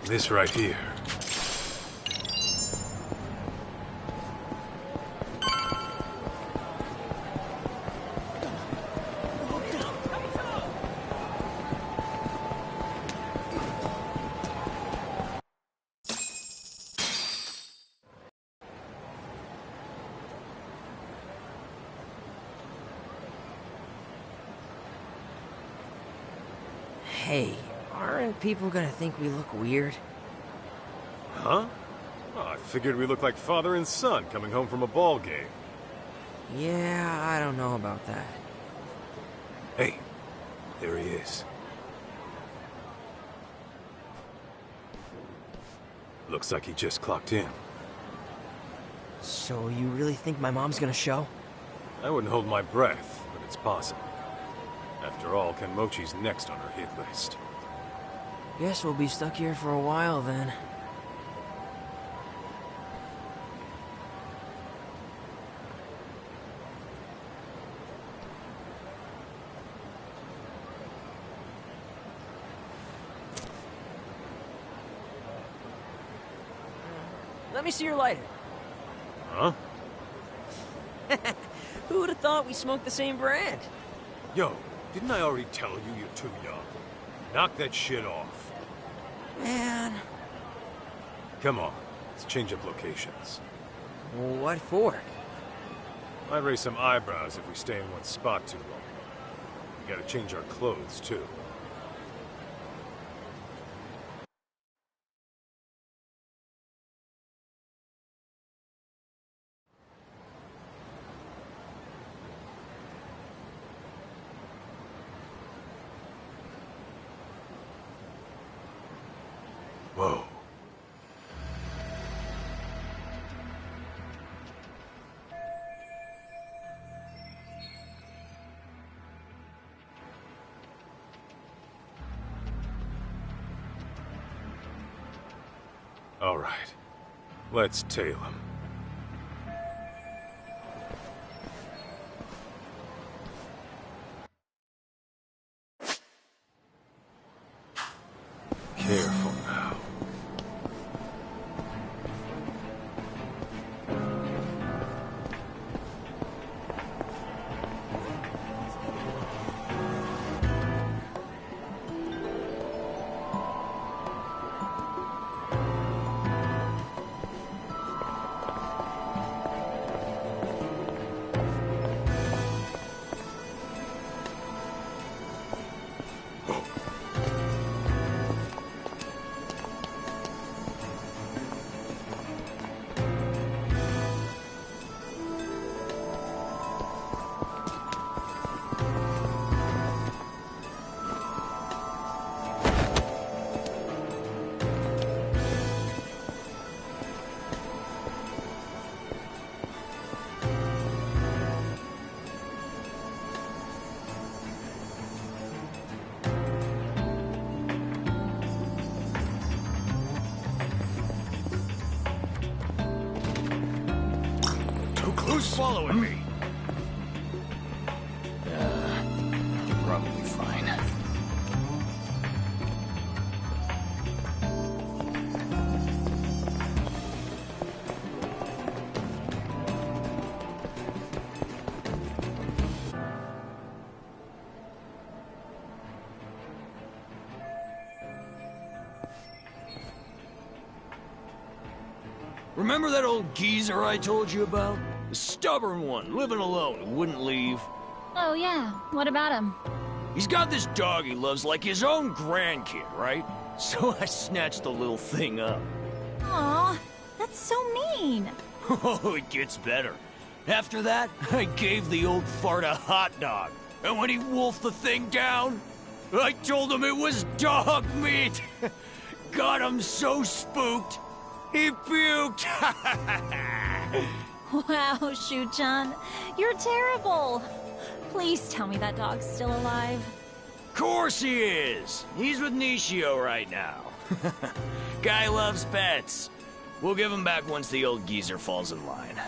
This right here. Hey, aren't people gonna think we look weird? Huh? Oh, I figured we looked like father and son coming home from a ball game. Yeah, I don't know about that. Hey, there he is. Looks like he just clocked in. So you really think my mom's gonna show? I wouldn't hold my breath, but it's possible. After all, Kenmochi's next on her hit list. Guess we'll be stuck here for a while then. Let me see your lighter. Huh? Who would have thought we smoked the same brand? Yo, didn't I already tell you you're too young? Knock that shit off. Man. Come on, let's change up locations. What for? Might raise some eyebrows if we stay in one spot too long. We gotta change our clothes, too. Whoa. All right. Let's tail him. Careful now. Who's following me? Probably fine. Remember that old geezer I told you about? The stubborn one, living alone, who wouldn't leave. Oh yeah, what about him? He's got this dog he loves like his own grandkid, right? So I snatched the little thing up. Aw, that's so mean. Oh, it gets better. After that, I gave the old fart a hot dog. And when he wolfed the thing down, I told him it was dog meat. Got him so spooked, he puked. Wow, Shu-chan, you're terrible. Please tell me that dog's still alive. Course he is. He's with Nishio right now. Guy loves pets. We'll give him back once the old geezer falls in line.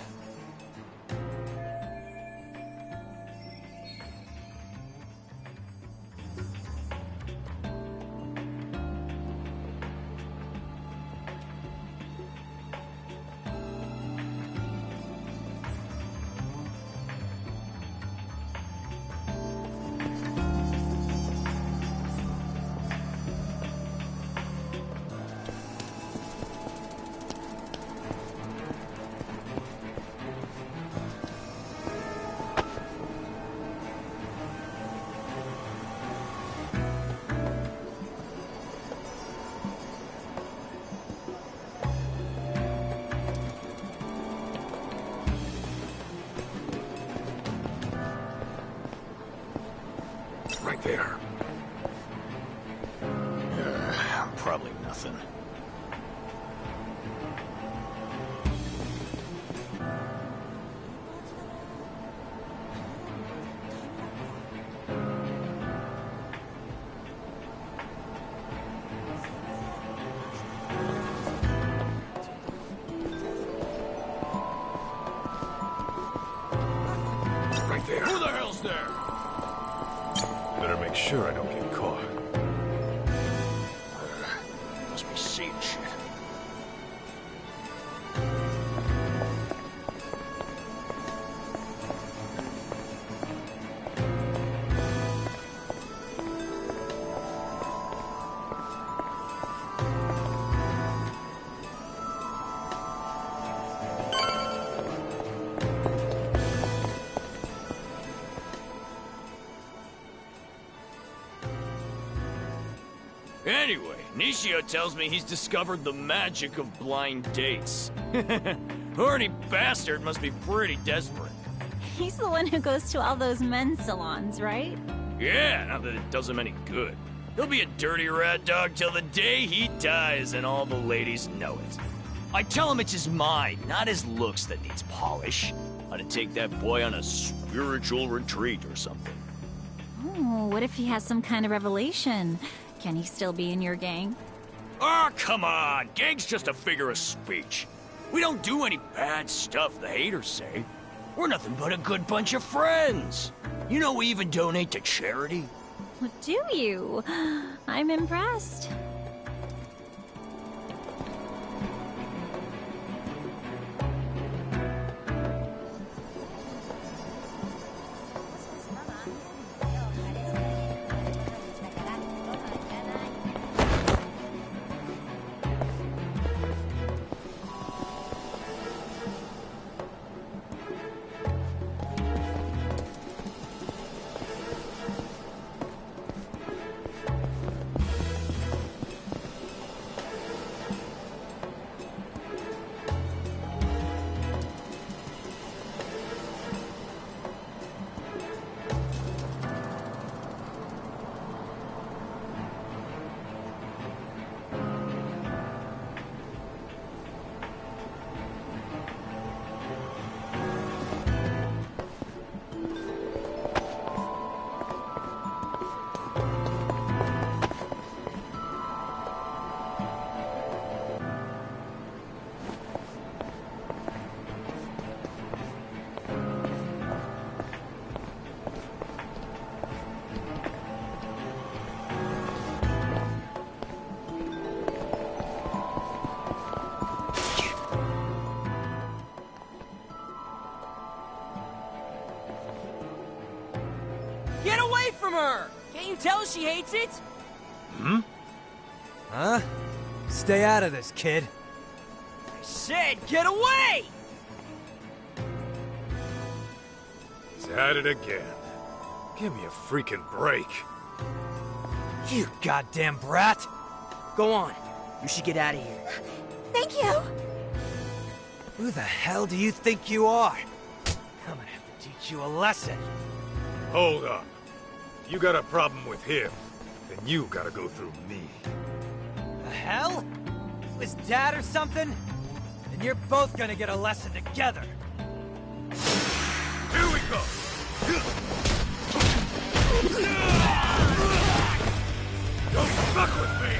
there? Probably nothing. Right there. Who the hell's there? Better make sure I don't get caught. Must be seeing shit. Anyway, Nishio tells me he's discovered the magic of blind dates. Horny bastard must be pretty desperate. He's the one who goes to all those men's salons, right? Yeah, not that it does him any good. He'll be a dirty rat dog till the day he dies, and all the ladies know it. I tell him it's his mind, not his looks, that needs polish. Ought to take that boy on a spiritual retreat or something. Oh, what if he has some kind of revelation? Can he still be in your gang? Oh, come on! Gang's just a figure of speech. We don't do any bad stuff, the haters say. We're nothing but a good bunch of friends. You know, we even donate to charity. What do you? I'm impressed. Get away from her! Can't you tell she hates it? Huh? Stay out of this, kid. I said get away! He's at it again. Give me a freaking break. You goddamn brat! Go on. You should get out of here. Thank you! Who the hell do you think you are? I'm gonna have to teach you a lesson. Hold up. You got a problem with him, then you gotta go through me. The hell? Was Dad or something? And you're both gonna get a lesson together. Here we go! Don't fuck with me!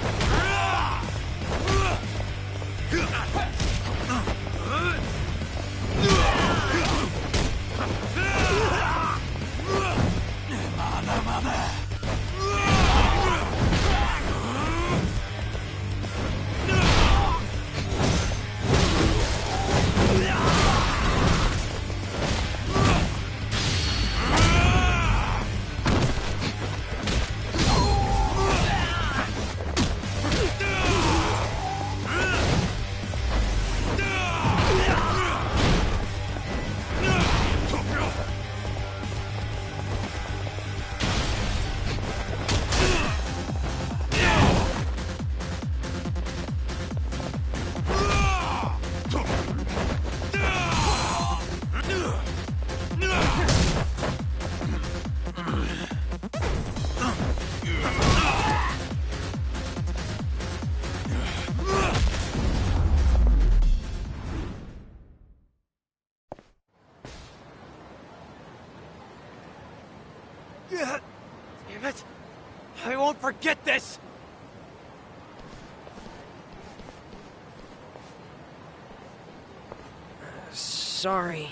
sorry.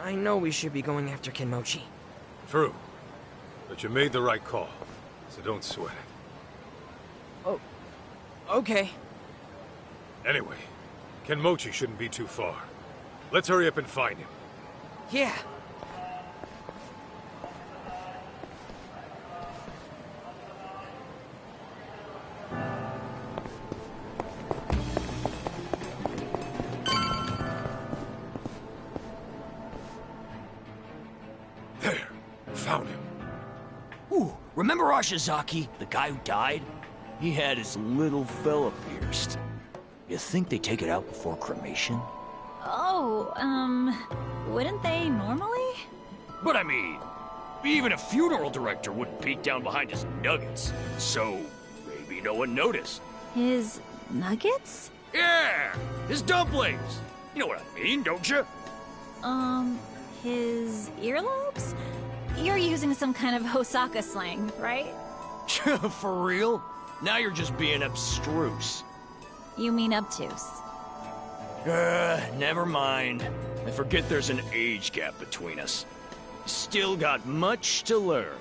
I know we should be going after Kenmochi. True. But you made the right call, so don't sweat it. Oh, okay. Anyway, Kenmochi shouldn't be too far. Let's hurry up and find him. Yeah. There! Found him. Ooh, remember Ashizaki, the guy who died? He had his little fella pierced. You think they take it out before cremation? Oh, wouldn't they normally? But I mean, even a funeral director wouldn't peek down behind his nuggets. So, maybe no one noticed. His nuggets? Yeah! His dumplings! You know what I mean, don't you? His earlobes? You're using some kind of Osaka slang, right? For real? Now you're just being abstruse. You mean obtuse. Never mind. I forget there's an age gap between us. Still got much to learn.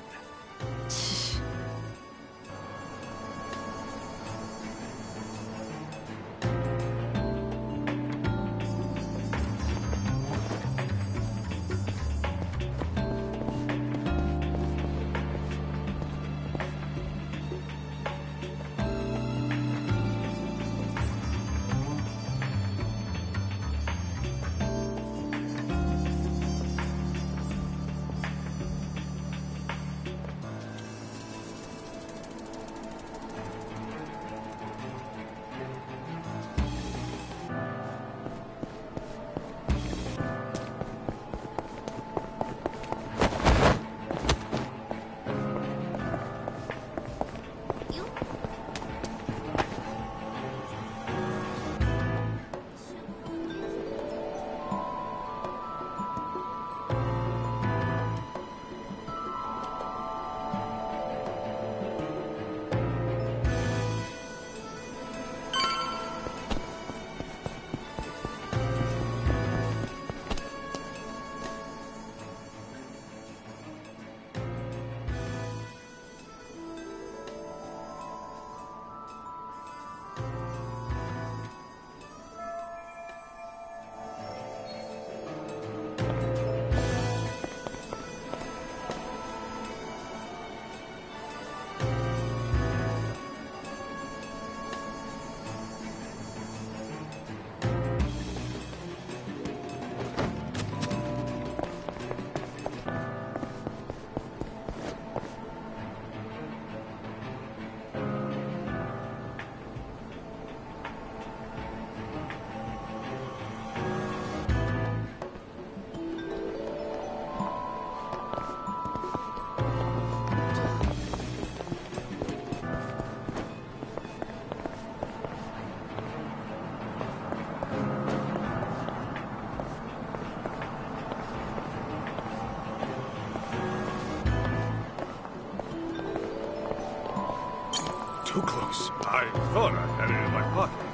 Too close. I thought I had it in my pocket.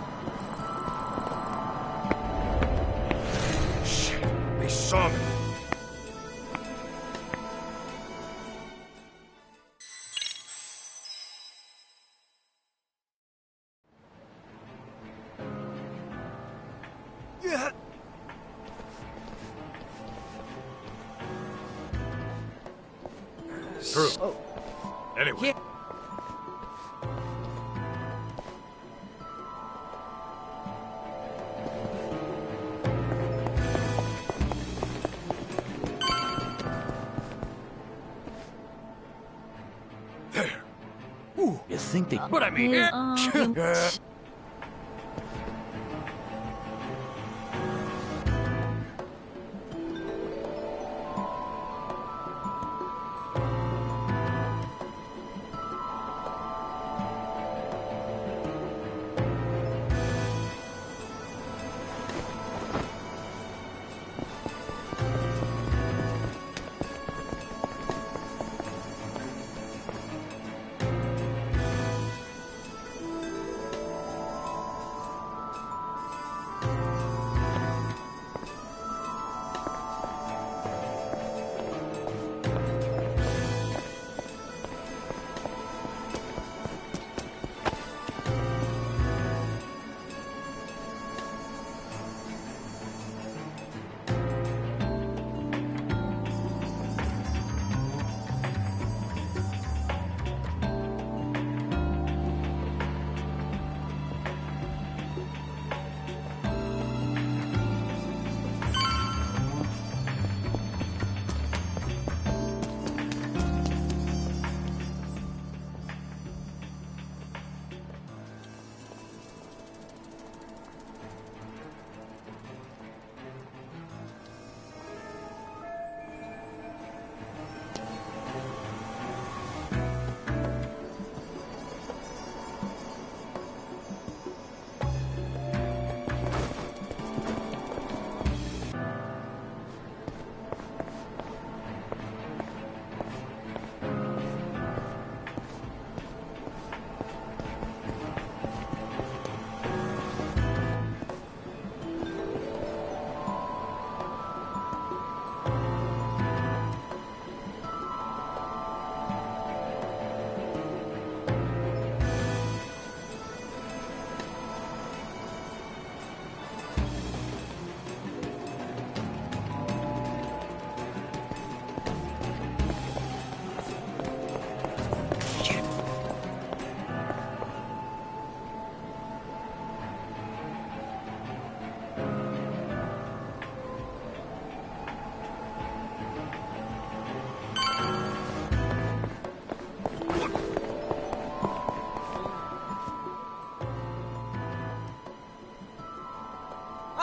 Shit, they saw me. True. Anyway. Yeah. There. Ooh, you think they... But I mean... His,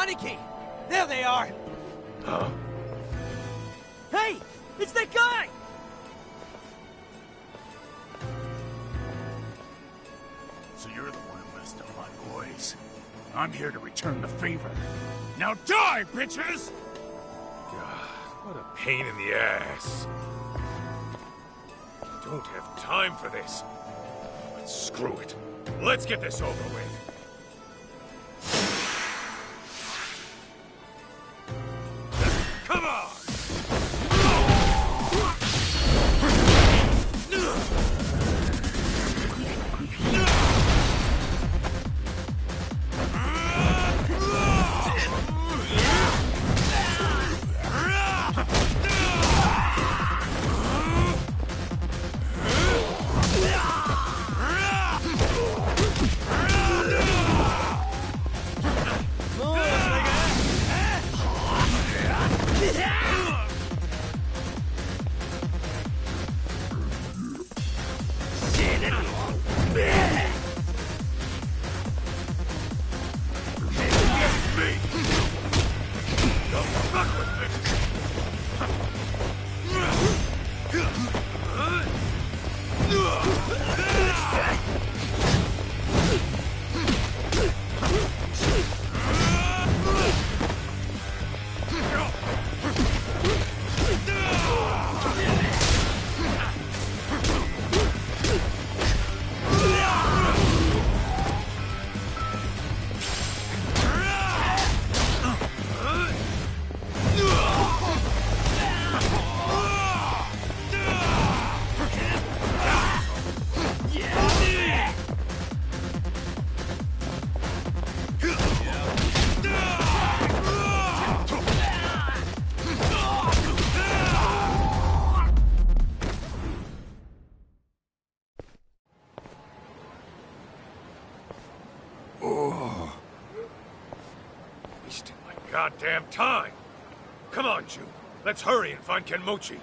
Aniki! There they are! Huh? Hey! It's that guy! So you're the one who messed up my boys. I'm here to return the favor. Now die, bitches! God, what a pain in the ass. I don't have time for this. But screw it. Let's get this over with. Come on! Wasting my goddamn time! Come on, Ju. Let's hurry and find Kenmochi.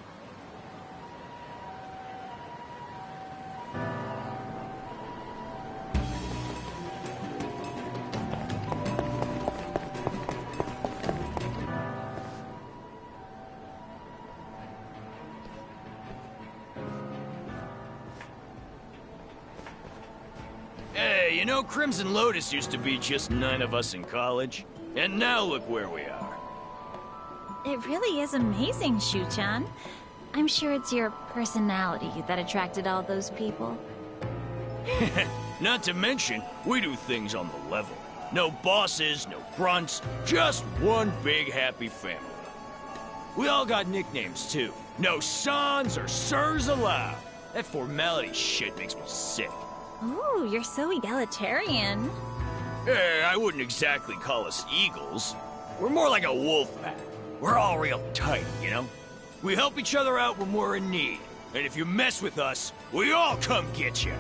Hey, you know Crimson Lotus used to be just 9 of us in college? And now look where we are. It really is amazing, Shu-chan. I'm sure it's your personality that attracted all those people. Not to mention, we do things on the level. No bosses, no grunts, just one big happy family. We all got nicknames too. No sans or sirs allowed. That formality shit makes me sick. Ooh, you're so egalitarian. Hey, I wouldn't exactly call us eagles. We're more like a wolf pack. We're all real tight, you know? We help each other out when we're in need. And if you mess with us, we all come get you.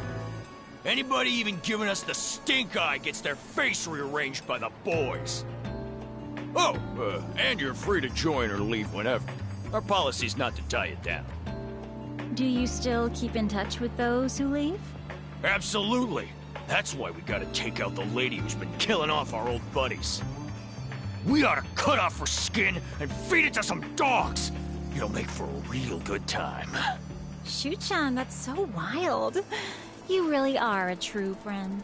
Anybody even giving us the stink eye gets their face rearranged by the boys. Oh, and you're free to join or leave whenever. Our policy's not to tie you down. Do you still keep in touch with those who leave? Absolutely. That's why we gotta take out the lady who's been killing off our old buddies. We ought to cut off her skin and feed it to some dogs. It'll make for a real good time. Shu-chan, that's so wild. You really are a true friend.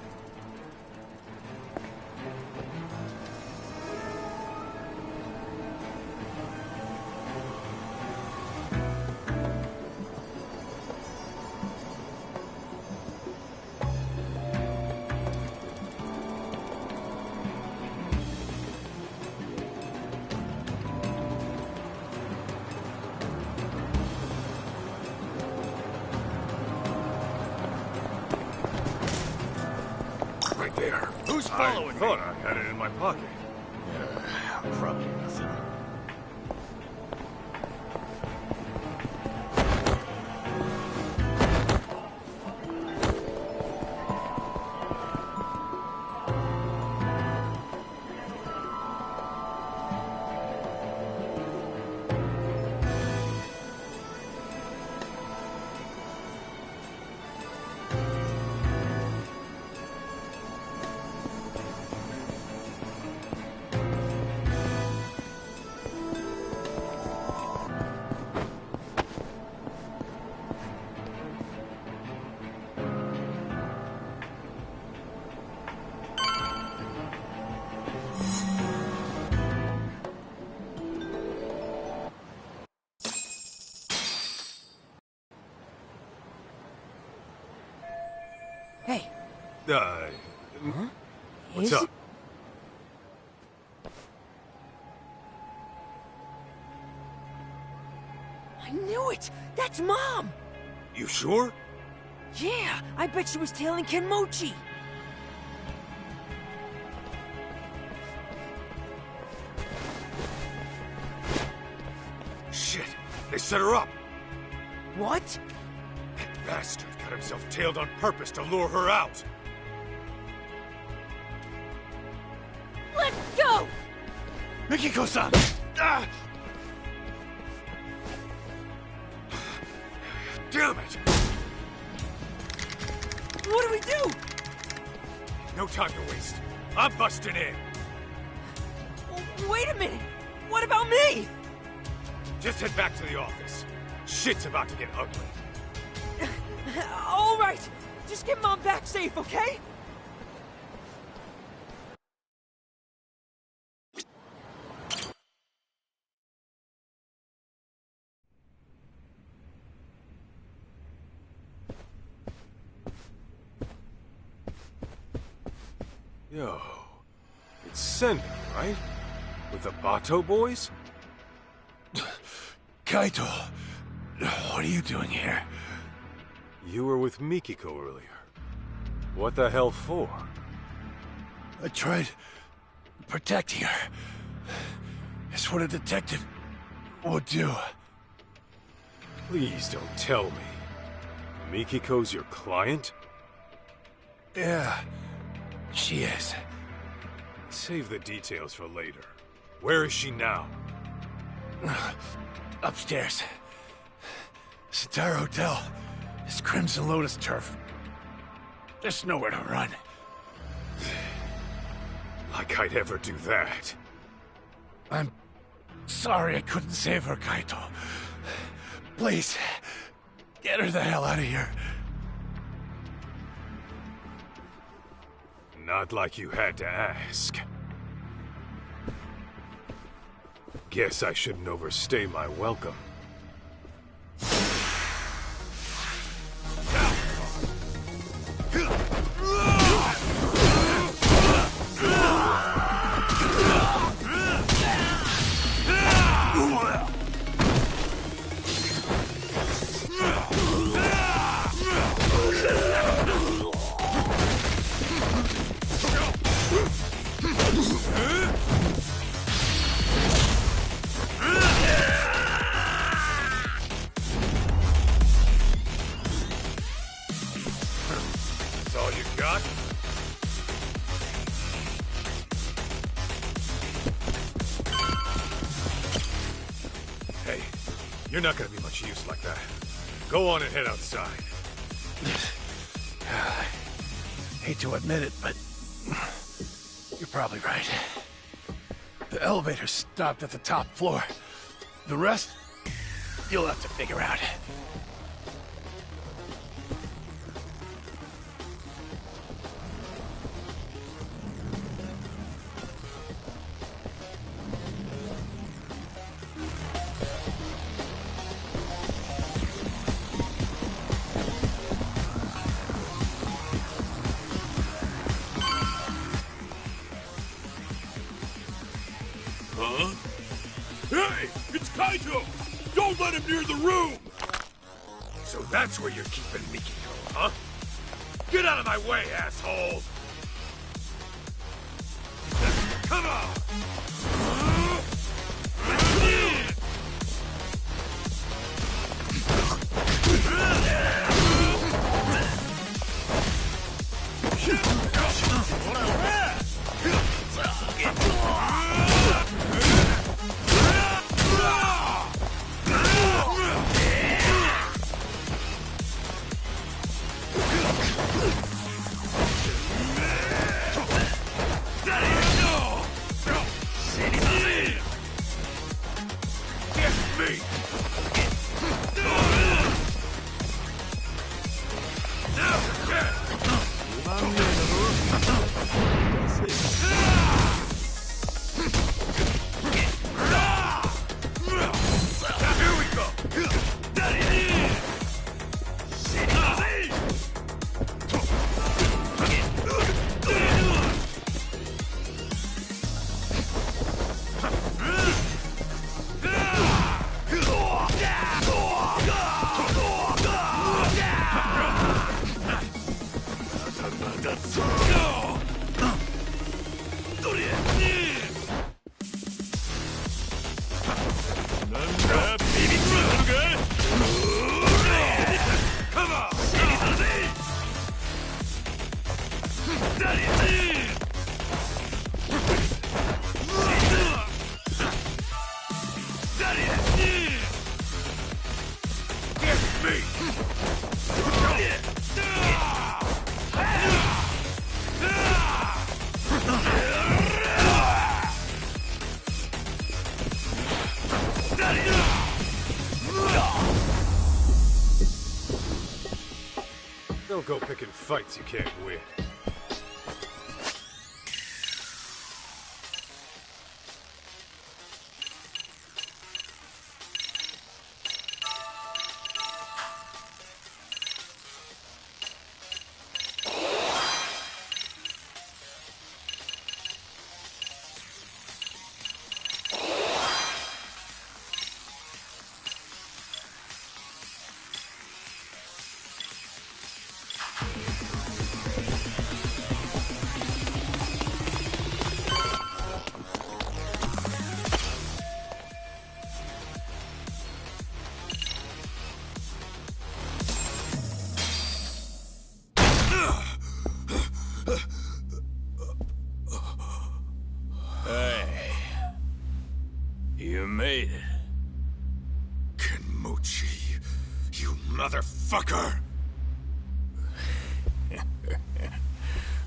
Right there. Who's following I thought I had it in my pocket. Probably nothing. What's up? I knew it! That's Mom! You sure? Yeah, I bet she was tailing Kenmochi. Shit, they set her up. What? That bastard got himself tailed on purpose to lure her out. Let's go! Mikiko-san! Ah! Damn it! What do we do? No time to waste. I'm busting in. Wait a minute! What about me? Just head back to the office. Shit's about to get ugly. All right, just get Mom back safe, okay? Yo, it's Sender, right? With the Bato boys? Kaito, what are you doing here? You were with Mikiko earlier. What the hell for? I tried protecting her. It's what a detective would do. Please don't tell me. Mikiko's your client? Yeah, she is. Save the details for later. Where is she now? Upstairs. This entire hotel is Crimson Lotus turf. There's nowhere to run. Like I'd ever do that. I'm sorry I couldn't save her, Kaito. Please, get her the hell out of here. Not like you had to ask. Guess I shouldn't overstay my welcome. That's all you got? Hey, you're not gonna be much use like that. Go on and head outside. Hate to admit it, but you're probably right. The elevator stopped at the top floor. The rest, you'll have to figure out. Huh? Hey, it's Kaito! Don't let him near the room! So that's where you're keeping Mikiko, huh? Get out of my way, asshole! Come on! go picking fights you can't win. You made it. Kenmochi, you motherfucker!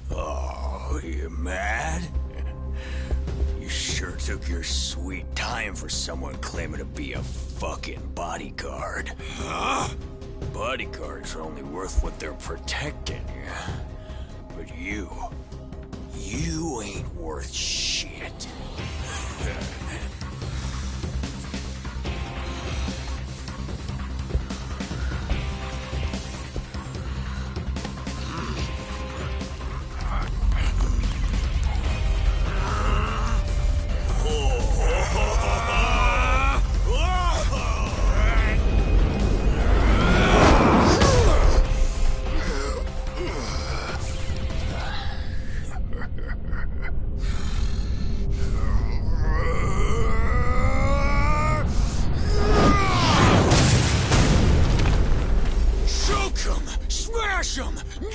Oh, you mad? You sure took your sweet time for someone claiming to be a fucking bodyguard. Huh? Bodyguards are only worth what they're protecting, yeah? But you ain't worth shit.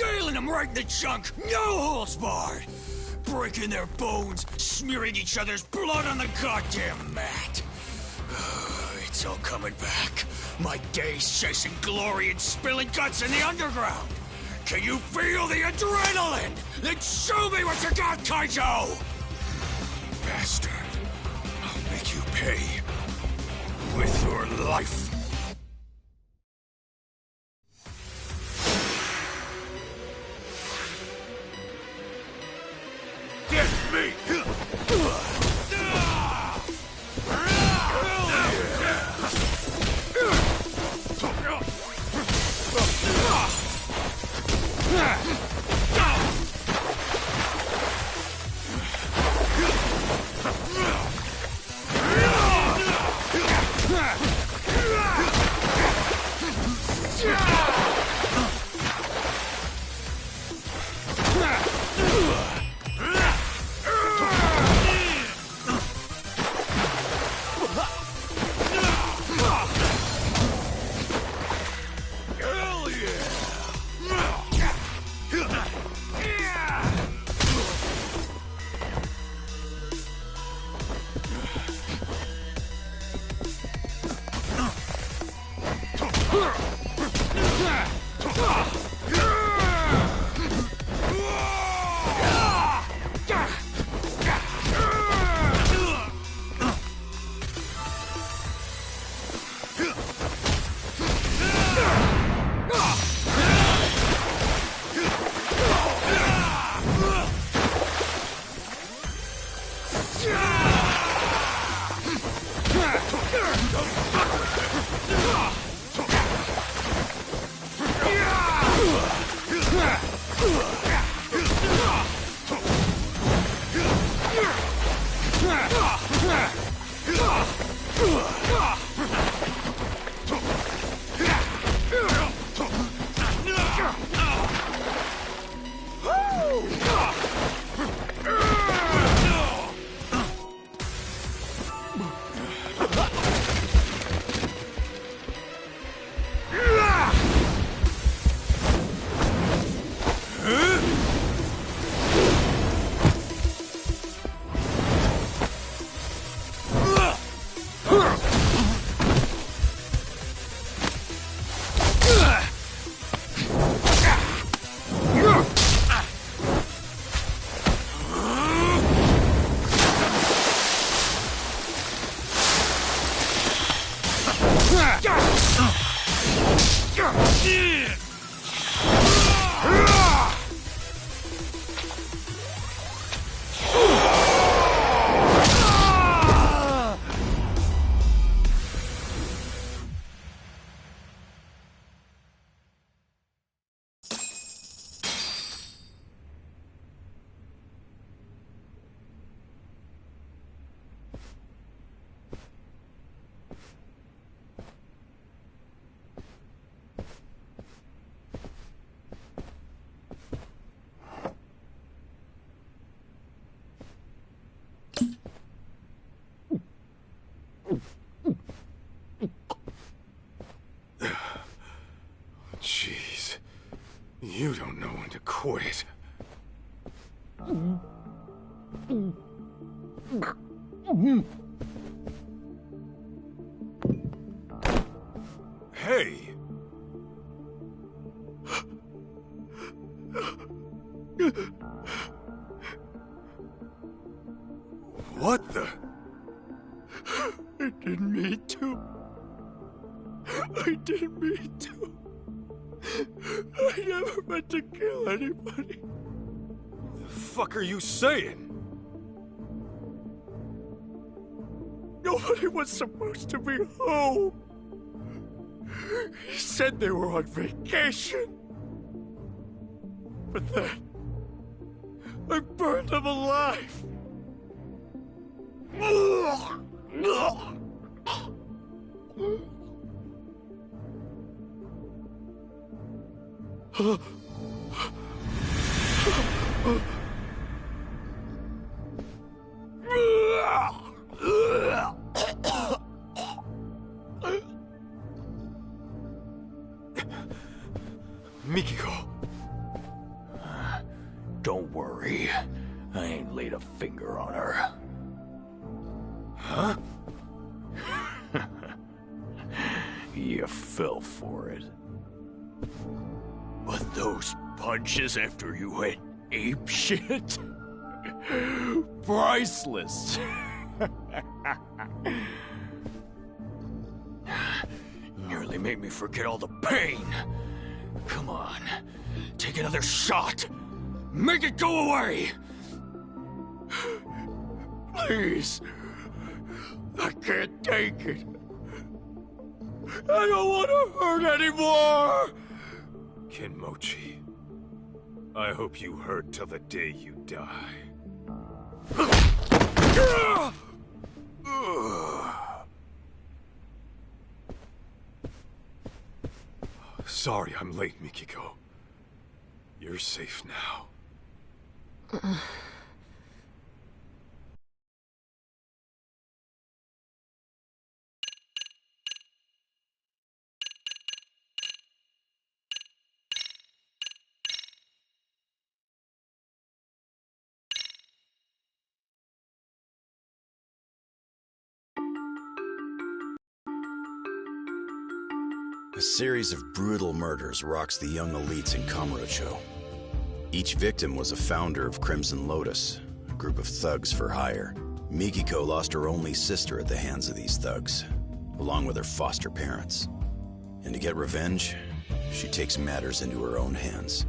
Nailing them right in the chunk, no holds barred! Breaking their bones, smearing each other's blood on the goddamn mat! It's all coming back. My days chasing glory and spilling guts in the underground! Can you feel the adrenaline? Then show me what you got, Kaito! Bastard. I'll make you pay. With your life. Get me! Hey! What the? I didn't mean to. I didn't mean to. I never meant to kill anybody. The fuck are you saying? Nobody was supposed to be home. He said they were on vacation. But then, I burned them alive. Mikiko. Don't worry. I ain't laid a finger on her. Huh? You fell for it. But those punches after you went apeshit? Priceless. Nearly made me forget all the pain. Come on, take another shot. Make it go away! Please. I can't take it. I don't want to hurt anymore. Kenmochi, I hope you hurt till the day you die. Sorry I'm late, Mikiko. You're safe now. A series of brutal murders rocks the young elites in Kamurocho. Each victim was a founder of Crimson Lotus, a group of thugs for hire. Mikiko lost her only sister at the hands of these thugs, along with her foster parents. And to get revenge, she takes matters into her own hands.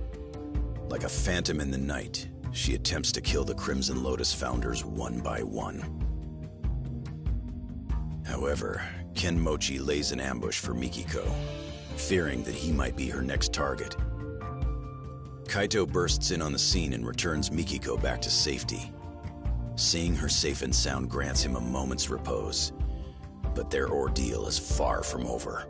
Like a phantom in the night, she attempts to kill the Crimson Lotus founders one by one. However, Kenmochi lays an ambush for Mikiko, fearing that he might be her next target. Kaito bursts in on the scene and returns Mikiko back to safety. Seeing her safe and sound grants him a moment's repose, but their ordeal is far from over.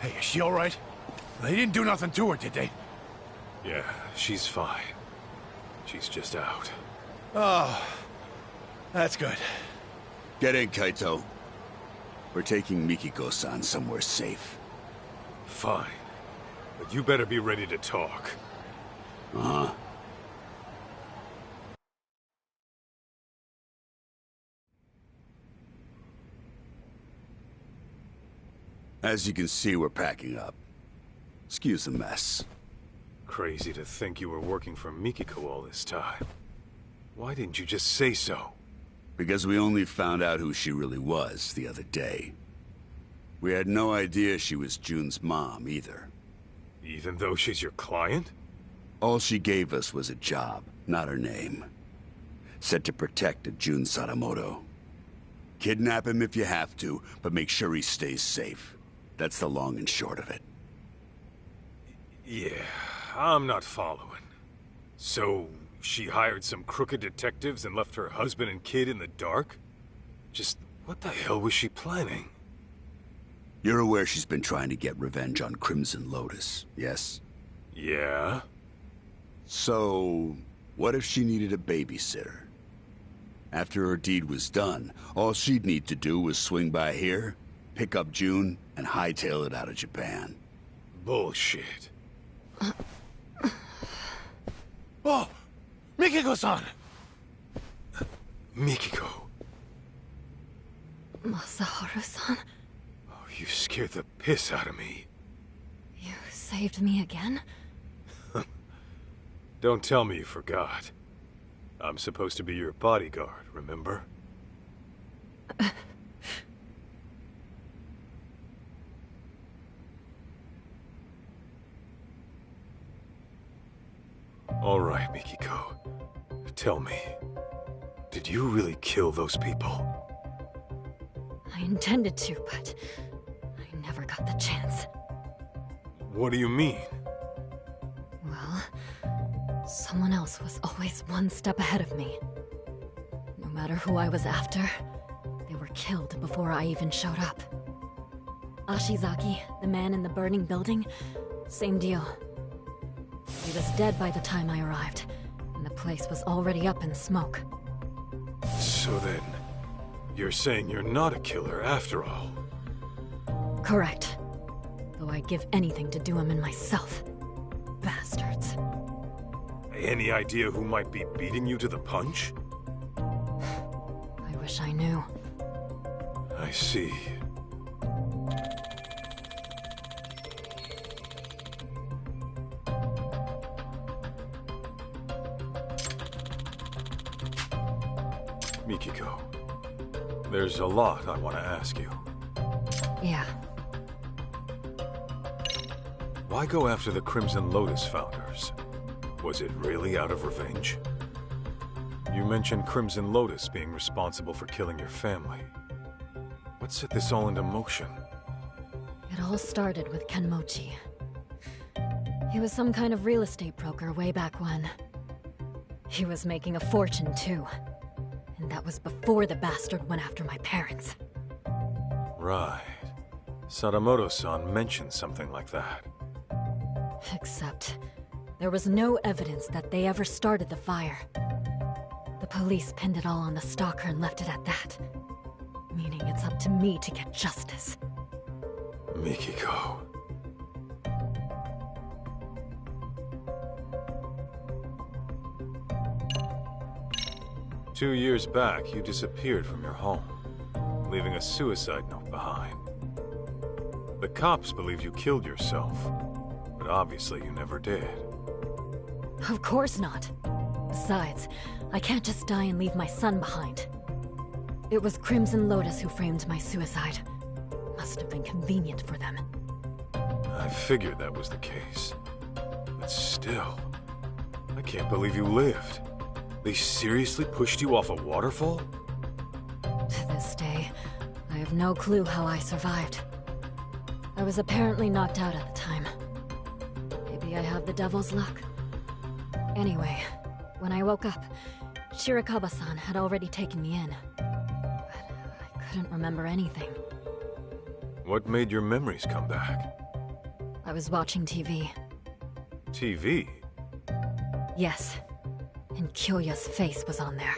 Hey, is she all right? They didn't do nothing to her, did they? Yeah, she's fine. She's just out. Oh, that's good. Get in, Kaito. We're taking Mikiko-san somewhere safe. Fine. But you better be ready to talk. Uh-huh. As you can see, we're packing up. Excuse the mess. Crazy to think you were working for Mikiko all this time. Why didn't you just say so? Because we only found out who she really was the other day. We had no idea she was Jun's mom, either. Even though she's your client? All she gave us was a job, not her name. Said to protect a Jun Sadamoto. Kidnap him if you have to, but make sure he stays safe. That's the long and short of it. Yeah, I'm not following. So, she hired some crooked detectives and left her husband and kid in the dark? Just what the hell was she planning? You're aware she's been trying to get revenge on Crimson Lotus, yes? Yeah? So, what if she needed a babysitter? After her deed was done, all she'd need to do was swing by here, pick up June, and hightail it out of Japan. Bullshit. Oh! Mikiko-san! Mikiko. Masaharu-san, Oh, you scared the piss out of me. you saved me again? Don't tell me you forgot. I'm supposed to be your bodyguard, remember? All right, Mikiko. Tell me, did you really kill those people? I intended to, but I never got the chance. What do you mean? Well, someone else was always one step ahead of me. No matter who I was after, they were killed before I even showed up. Ashizaki, the man in the burning building, same deal. He was dead by the time I arrived, and the place was already up in smoke. So then, you're saying you're not a killer after all? Correct. Though I'd give anything to do him in myself. Bastards. Any idea who might be beating you to the punch? I wish I knew. I see. Mikiko, there's a lot I want to ask you. Yeah. Why go after the Crimson Lotus founders? Was it really out of revenge? You mentioned Crimson Lotus being responsible for killing your family. What set this all into motion? It all started with Kenmochi. He was some kind of real estate broker way back when. He was making a fortune, too. And that was before the bastard went after my parents. Right. Sadamoto-san mentioned something like that. Except, there was no evidence that they ever started the fire. The police pinned it all on the stalker and left it at that. Meaning it's up to me to get justice. Mikiko. Two years back, you disappeared from your home, leaving a suicide note behind. The cops believe you killed yourself, but obviously you never did. Of course not. Besides, I can't just die and leave my son behind. It was Crimson Lotus who framed my suicide. Must have been convenient for them. I figured that was the case. But still, I can't believe you lived. They seriously pushed you off a waterfall? To this day, I have no clue how I survived. I was apparently knocked out at the time. Maybe I have the devil's luck. Anyway, when I woke up, Shirakawa-san had already taken me in. But I couldn't remember anything. What made your memories come back? I was watching TV. TV? Yes. And Kyoya's face was on there.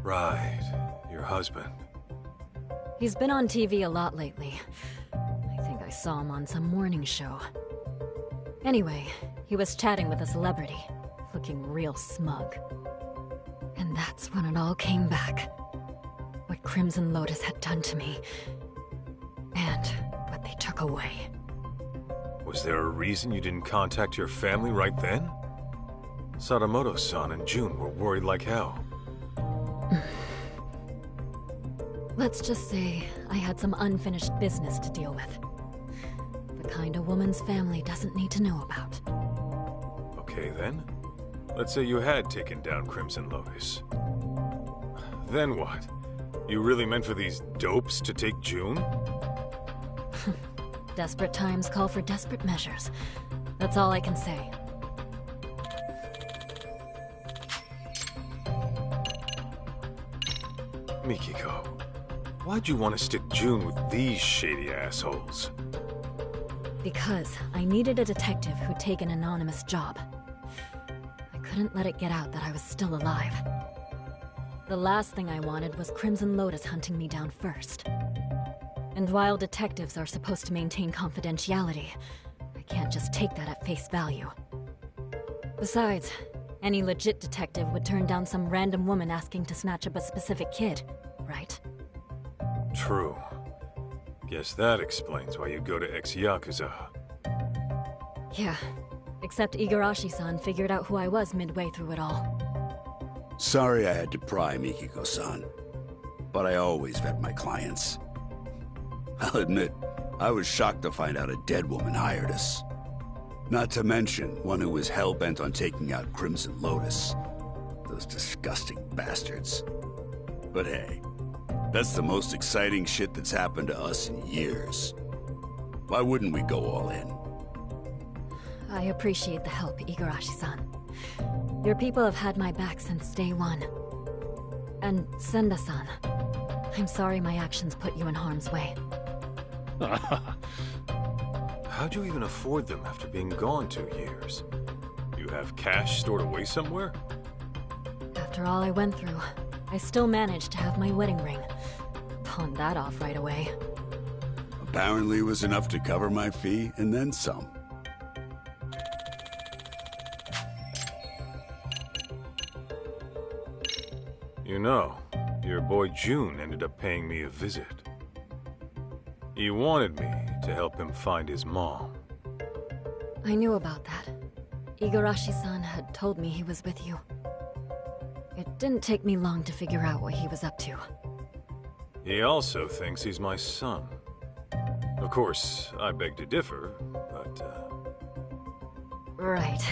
Right. Your husband. He's been on TV a lot lately. I think I saw him on some morning show. Anyway, he was chatting with a celebrity, looking real smug. And that's when it all came back. What Crimson Lotus had done to me, and what they took away. Was there a reason you didn't contact your family right then? Sadamoto-san and June were worried like hell. Let's just say I had some unfinished business to deal with. The kind a woman's family doesn't need to know about. Okay then. Let's say you had taken down Crimson Lotus. Then what? You really meant for these dopes to take June? Desperate times call for desperate measures. That's all I can say. Mikiko, why'd you want to stick June with these shady assholes? Because I needed a detective who'd take an anonymous job. I couldn't let it get out that I was still alive. The last thing I wanted was Crimson Lotus hunting me down first. And while detectives are supposed to maintain confidentiality, I can't just take that at face value. Besides, any legit detective would turn down some random woman asking to snatch up a specific kid, right? True. Guess that explains why you go to ex-Yakuza. Yeah, except Igarashi-san figured out who I was midway through it all. Sorry I had to pry, Mikiko-san. But I always vet my clients. I'll admit, I was shocked to find out a dead woman hired us. Not to mention, one who was hell-bent on taking out Crimson Lotus. Those disgusting bastards. But hey, that's the most exciting shit that's happened to us in years. Why wouldn't we go all in? I appreciate the help, Igarashi-san. Your people have had my back since day one. And Senda-san, I'm sorry my actions put you in harm's way. How'd you even afford them after being gone 2 years? You have cash stored away somewhere? After all I went through, I still managed to have my wedding ring. Pawned that off right away. Apparently it was enough to cover my fee, and then some. You know, your boy June ended up paying me a visit. He wanted me to help him find his mom. I knew about that. Igarashi-san had told me he was with you. It didn't take me long to figure out what he was up to. He also thinks he's my son. Of course, I beg to differ, but, Right.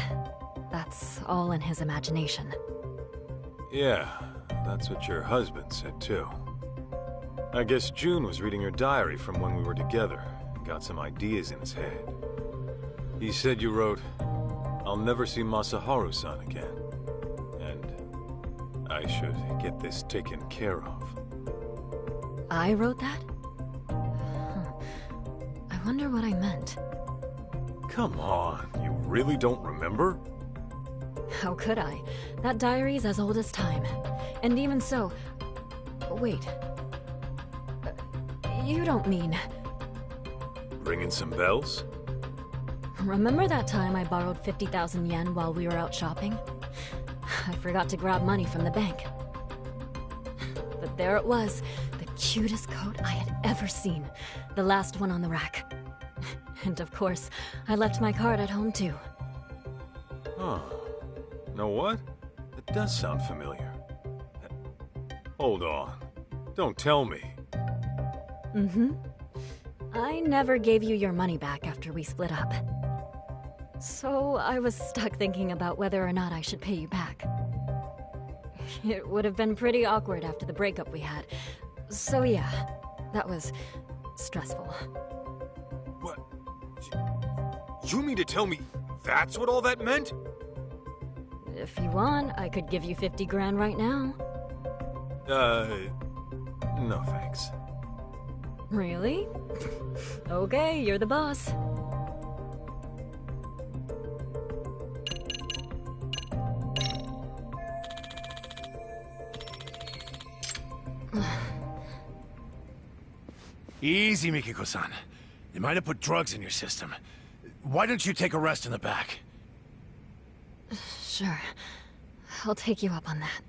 That's all in his imagination. Yeah, that's what your husband said too. I guess June was reading your diary from when we were together and got some ideas in his head. He said you wrote, "I'll never see Masaharu-san again, and I should get this taken care of." I wrote that? Huh. I wonder what I meant. Come on, you really don't remember? How could I? That diary's as old as time. And even so... Wait. You don't mean... Ringing some bells? Remember that time I borrowed 50,000 yen while we were out shopping? I forgot to grab money from the bank. But there it was, the cutest coat I had ever seen. The last one on the rack. And of course, I left my card at home too. Huh. Know what? It does sound familiar. Hold on. Don't tell me. Mm-hmm. I never gave you your money back after we split up. So I was stuck thinking about whether or not I should pay you back. It would have been pretty awkward after the breakup we had. So yeah, that was stressful. What? You mean to tell me that's what all that meant? If you want, I could give you 50 grand right now. No thanks. Really? Okay, you're the boss. Easy, Mikiko-san. They might have put drugs in your system. Why don't you take a rest in the back? Sure. I'll take you up on that.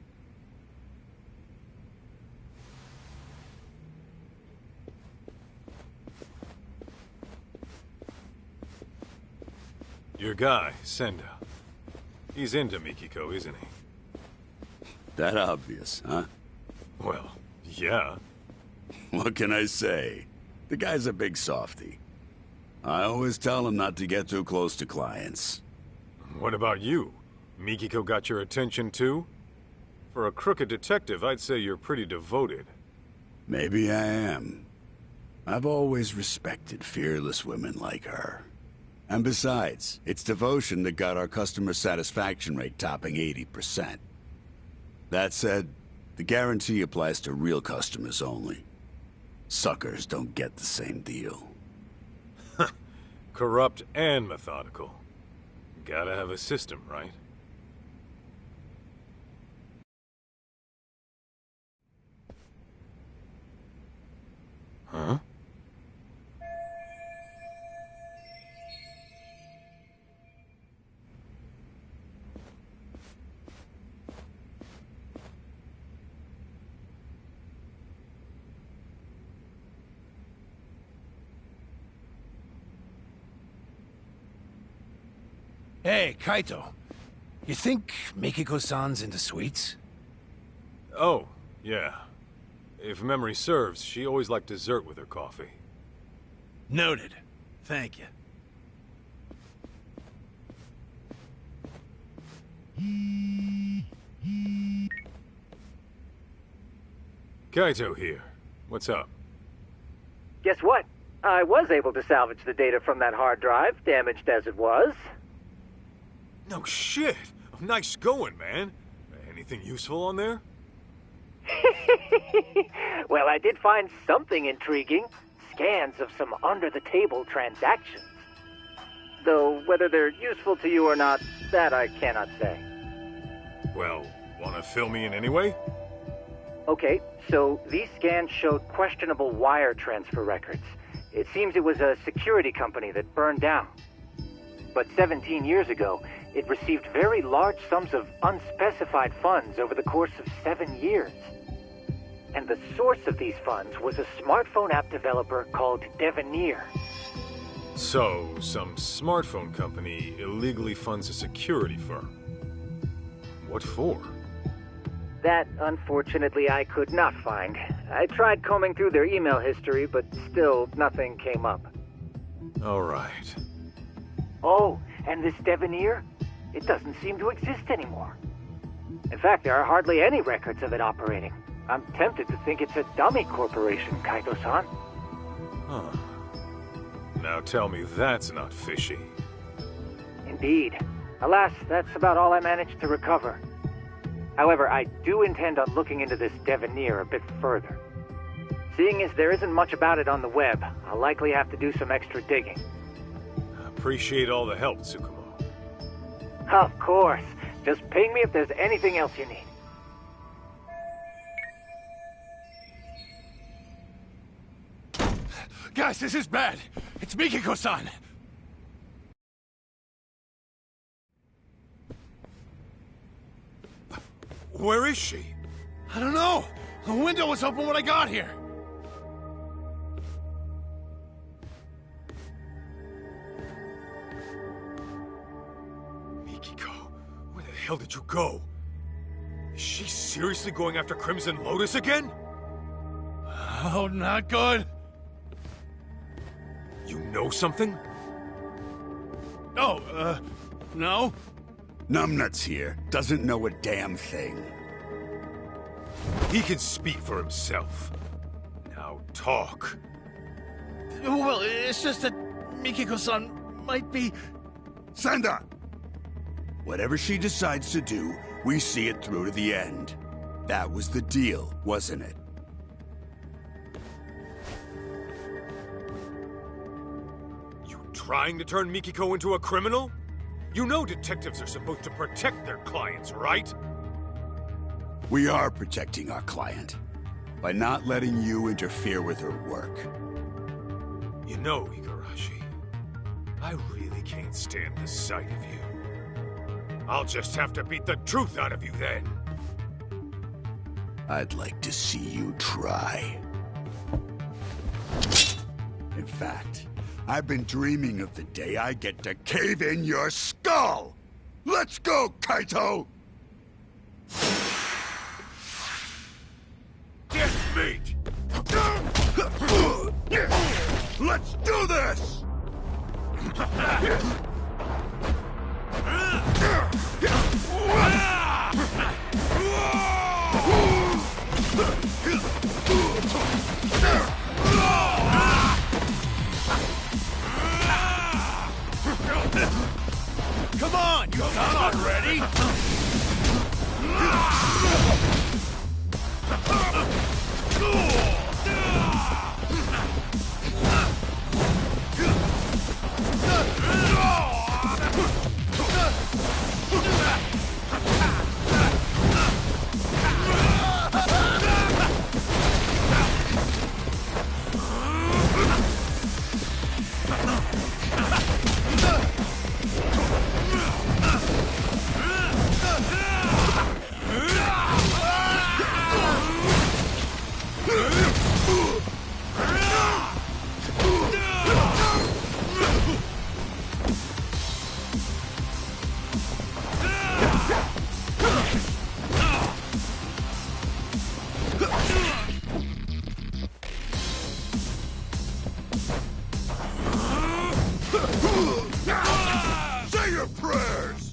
Your guy, Senda. He's into Mikiko, isn't he? That obvious, huh? Well, yeah. What can I say? The guy's a big softy. I always tell him not to get too close to clients. What about you? Mikiko got your attention too? For a crooked detective, I'd say you're pretty devoted. Maybe I am. I've always respected fearless women like her. And besides, it's devotion that got our customer satisfaction rate topping 80%. That said, the guarantee applies to real customers only. Suckers don't get the same deal. Corrupt and methodical. Gotta have a system, right? Huh? Hey, Kaito. You think Mikiko-san's into sweets? Oh, yeah. If memory serves, she always liked dessert with her coffee. Noted. Thank you. Kaito here. What's up? Guess what? I was able to salvage the data from that hard drive, damaged as it was. No shit! Nice going, man. Anything useful on there? Well, I did find something intriguing. Scans of some under-the-table transactions. Though, whether they're useful to you or not, that I cannot say. Well, wanna fill me in anyway? Okay, so these scans showed questionable wire transfer records. It seems it was a security company that burned down. But 17 years ago, it received very large sums of unspecified funds over the course of 7 years. And the source of these funds was a smartphone app developer called Devenir. So, some smartphone company illegally funds a security firm. What for? That, unfortunately, I could not find. I tried combing through their email history, but still nothing came up. Alright. Oh, and this Devenir? It doesn't seem to exist anymore. In fact, there are hardly any records of it operating. I'm tempted to think it's a dummy corporation, Kaito-san. Huh. Now tell me that's not fishy. Indeed. Alas, that's about all I managed to recover. However, I do intend on looking into this Devenir a bit further. Seeing as there isn't much about it on the web, I'll likely have to do some extra digging. Appreciate all the help, Tsukumo. Of course. Just ping me if there's anything else you need. Guys, this is bad. It's Mikiko-san. Where is she? I don't know. The window was open when I got here. Mikiko, where the hell did you go? Is she seriously going after Crimson Lotus again? Oh, not good. You know something? Oh, no? Numbnuts here doesn't know a damn thing. He can speak for himself. Now talk. Well, it's just that Mikiko-san might be... Senda! Whatever she decides to do, we see it through to the end. That was the deal, wasn't it? You trying to turn Mikiko into a criminal? You know detectives are supposed to protect their clients, right? We are protecting our client by not letting you interfere with her work. You know, Igarashi, I really can't stand the sight of you. I'll just have to beat the truth out of you then. I'd like to see you try. In fact, I've been dreaming of the day I get to cave in your skull! Let's go, Kaito! Get meat! Let's do this! on, you done already? Say your prayers!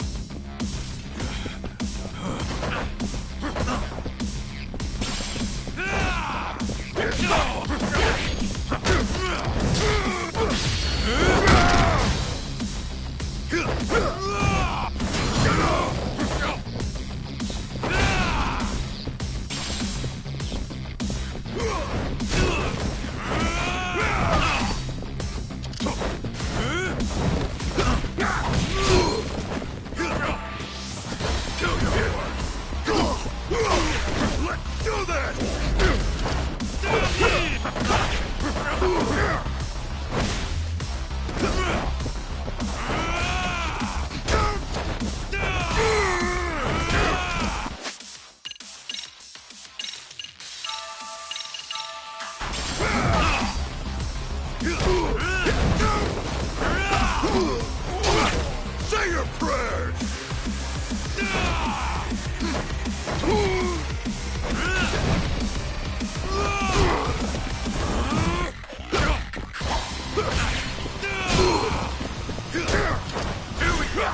Let's do this! Say your prayers! Here we go!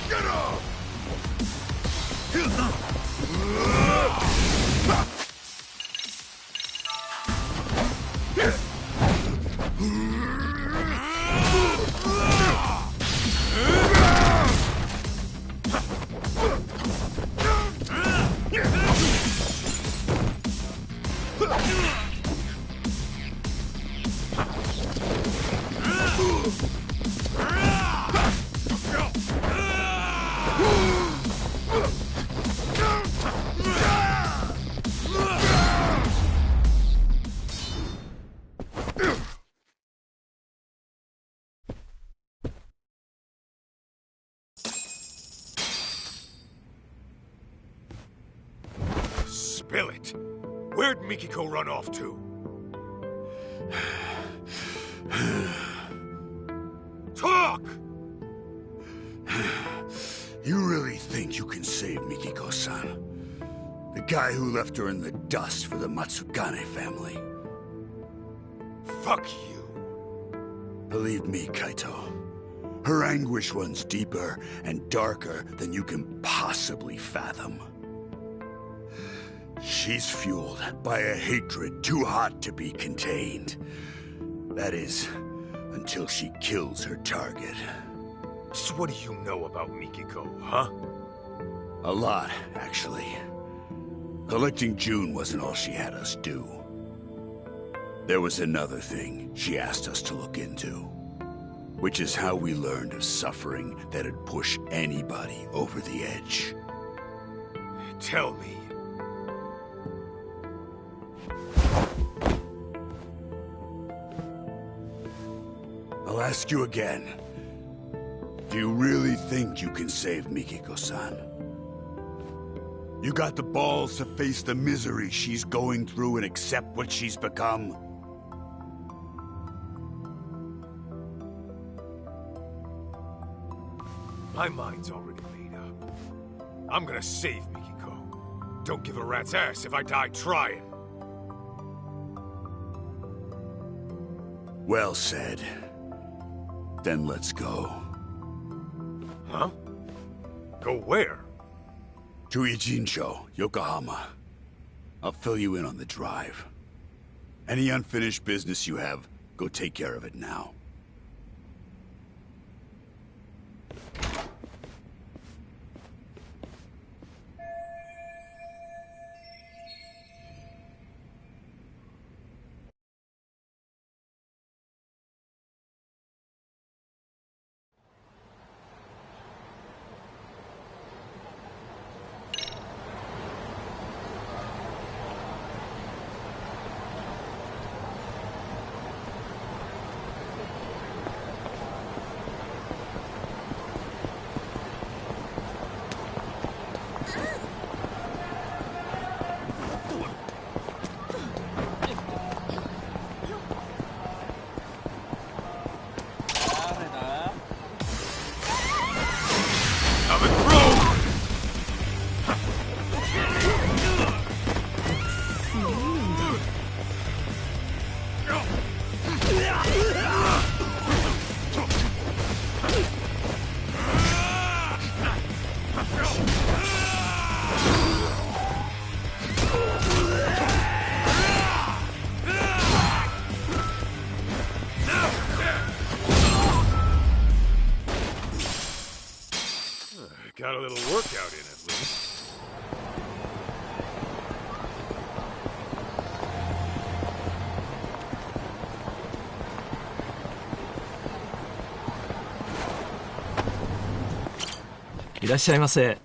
Get up! Spill it. Where'd Mikiko run off to? Talk! You really think you can save Mikiko-san? The guy who left her in the dust for the Matsugane family. Fuck you. Believe me, Kaito. Her anguish runs deeper and darker than you can possibly fathom. She's fueled by a hatred too hot to be contained. That is, until she kills her target. So what do you know about Mikiko, huh? A lot, actually. Collecting June wasn't all she had us do. There was another thing she asked us to look into, which is how we learned of suffering that'd push anybody over the edge. Tell me. I'll ask you again. Do you really think you can save Mikiko-san? You got the balls to face the misery she's going through and accept what she's become? My mind's already made up. I'm gonna save Mikiko. Don't give a rat's ass if I die trying. Well said. Then let's go. Huh? Go where? To Ijincho, Yokohama. I'll fill you in on the drive. Any unfinished business you have, go take care of it now. Got a little workout in at least.いらっしゃいませ。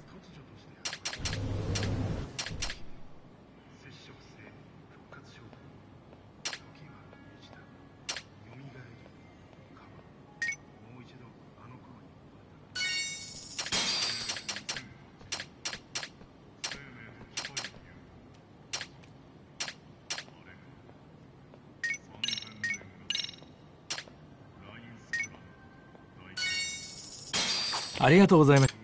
ありがとうございます。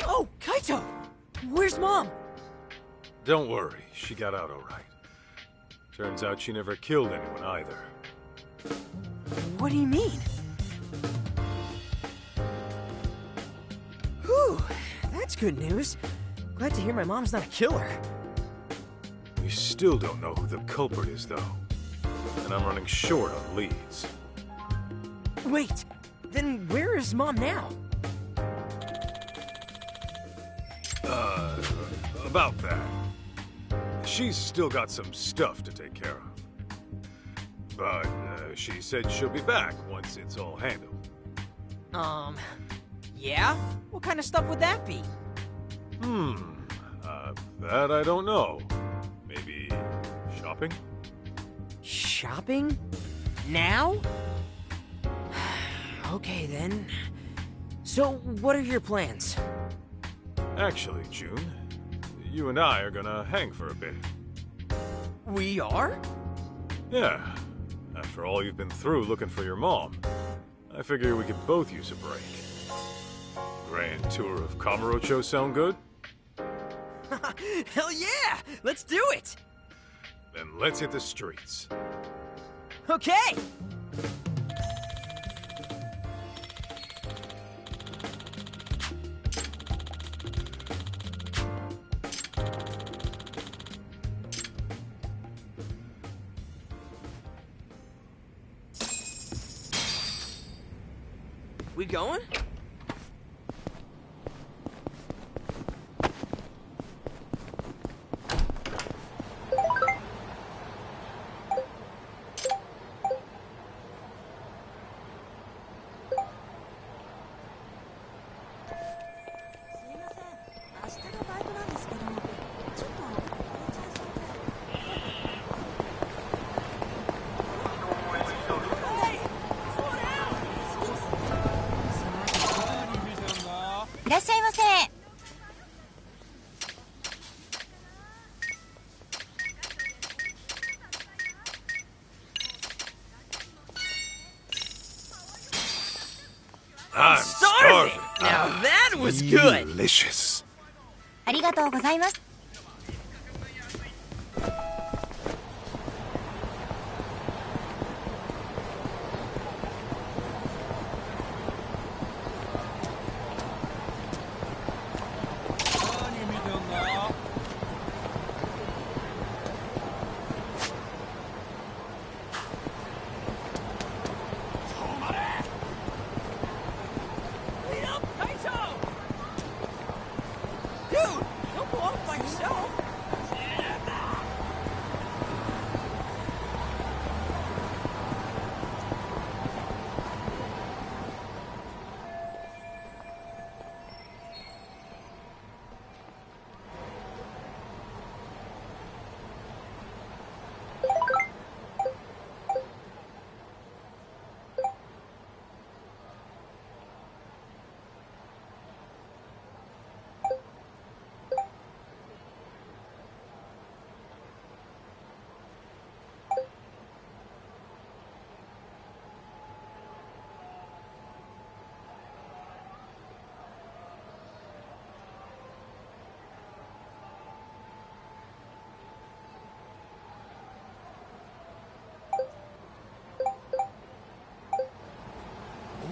Oh, Kaito! Where's Mom? Don't worry, she got out all right. Turns out she never killed anyone either. What do you mean? Whew, that's good news. Glad to hear my mom's not a killer. We still don't know who the culprit is, though. And I'm running short on leads. Wait, then where is Mom now? About that. She's still got some stuff to take care of. But she said she'll be back once it's all handled. Yeah? What kind of stuff would that be? That I don't know. Maybe shopping? Shopping? Now? Okay, then. So, what are your plans? Actually, June, you and I are gonna hang for a bit. We are? Yeah. After all you've been through looking for your mom, I figure we could both use a break. Grand tour of Kamurocho sound good? Hell yeah! Let's do it! Then let's hit the streets. Okay! We going? starving! Now that was good! Delicious. ありがとうございます。Wait up, Kaito! Dude, don't go off by yourself!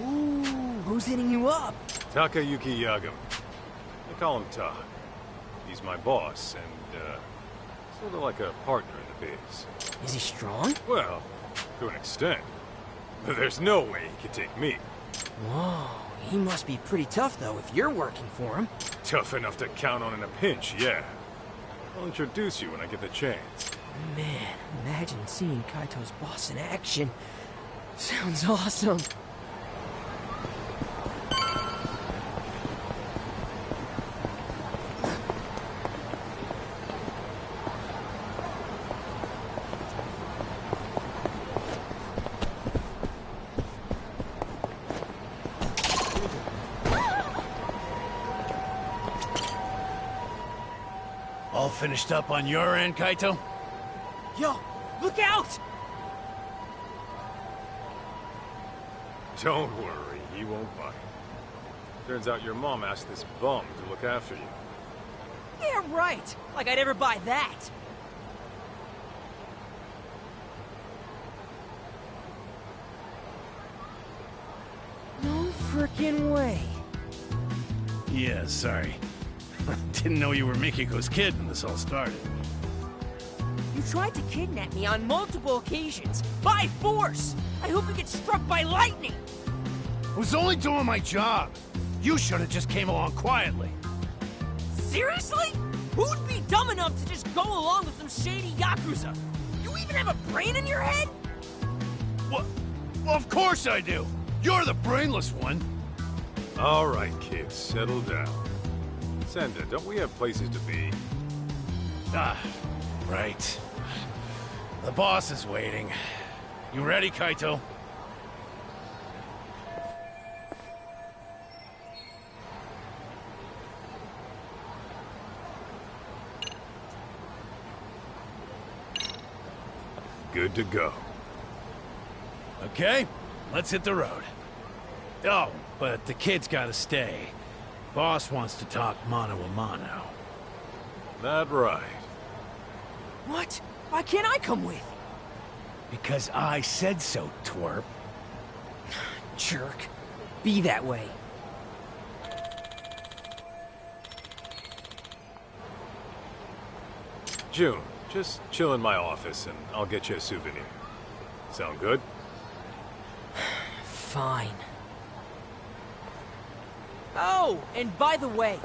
Ooh, who's hitting you up? Takayuki Yagami. I call him Ta. He's my boss, and, sort of like a partner in the biz. Is he strong? Well, to an extent. But there's no way he could take me. Whoa, he must be pretty tough though if you're working for him. Tough enough to count on in a pinch, yeah. I'll introduce you when I get the chance. Man, imagine seeing Kaito's boss in action. Sounds awesome. All finished up on your end, Kaito? Yo, look out! Don't worry, he won't bite. Turns out your mom asked this bum to look after you. Yeah, right. Like I'd ever buy that. No frickin' way. Yeah, sorry. Didn't know you were Mikiko's kid when this all started. You tried to kidnap me on multiple occasions, by force! I hope you get struck by lightning! I was only doing my job. You should have just came along quietly. Seriously? Who'd be dumb enough to just go along with some shady Yakuza? You even have a brain in your head? What? Well, of course I do. You're the brainless one. All right, kids, settle down. Senda, don't we have places to be? Ah, right. The boss is waiting. You ready, Kaito? Good to go. Okay, let's hit the road. Oh, but the kid's gotta stay. Boss wants to talk mano a mano. That right. What? Why can't I come with? Because I said so, twerp. Jerk. Be that way. June, just chill in my office and I'll get you a souvenir. Sound good? Fine. Oh, and by the way,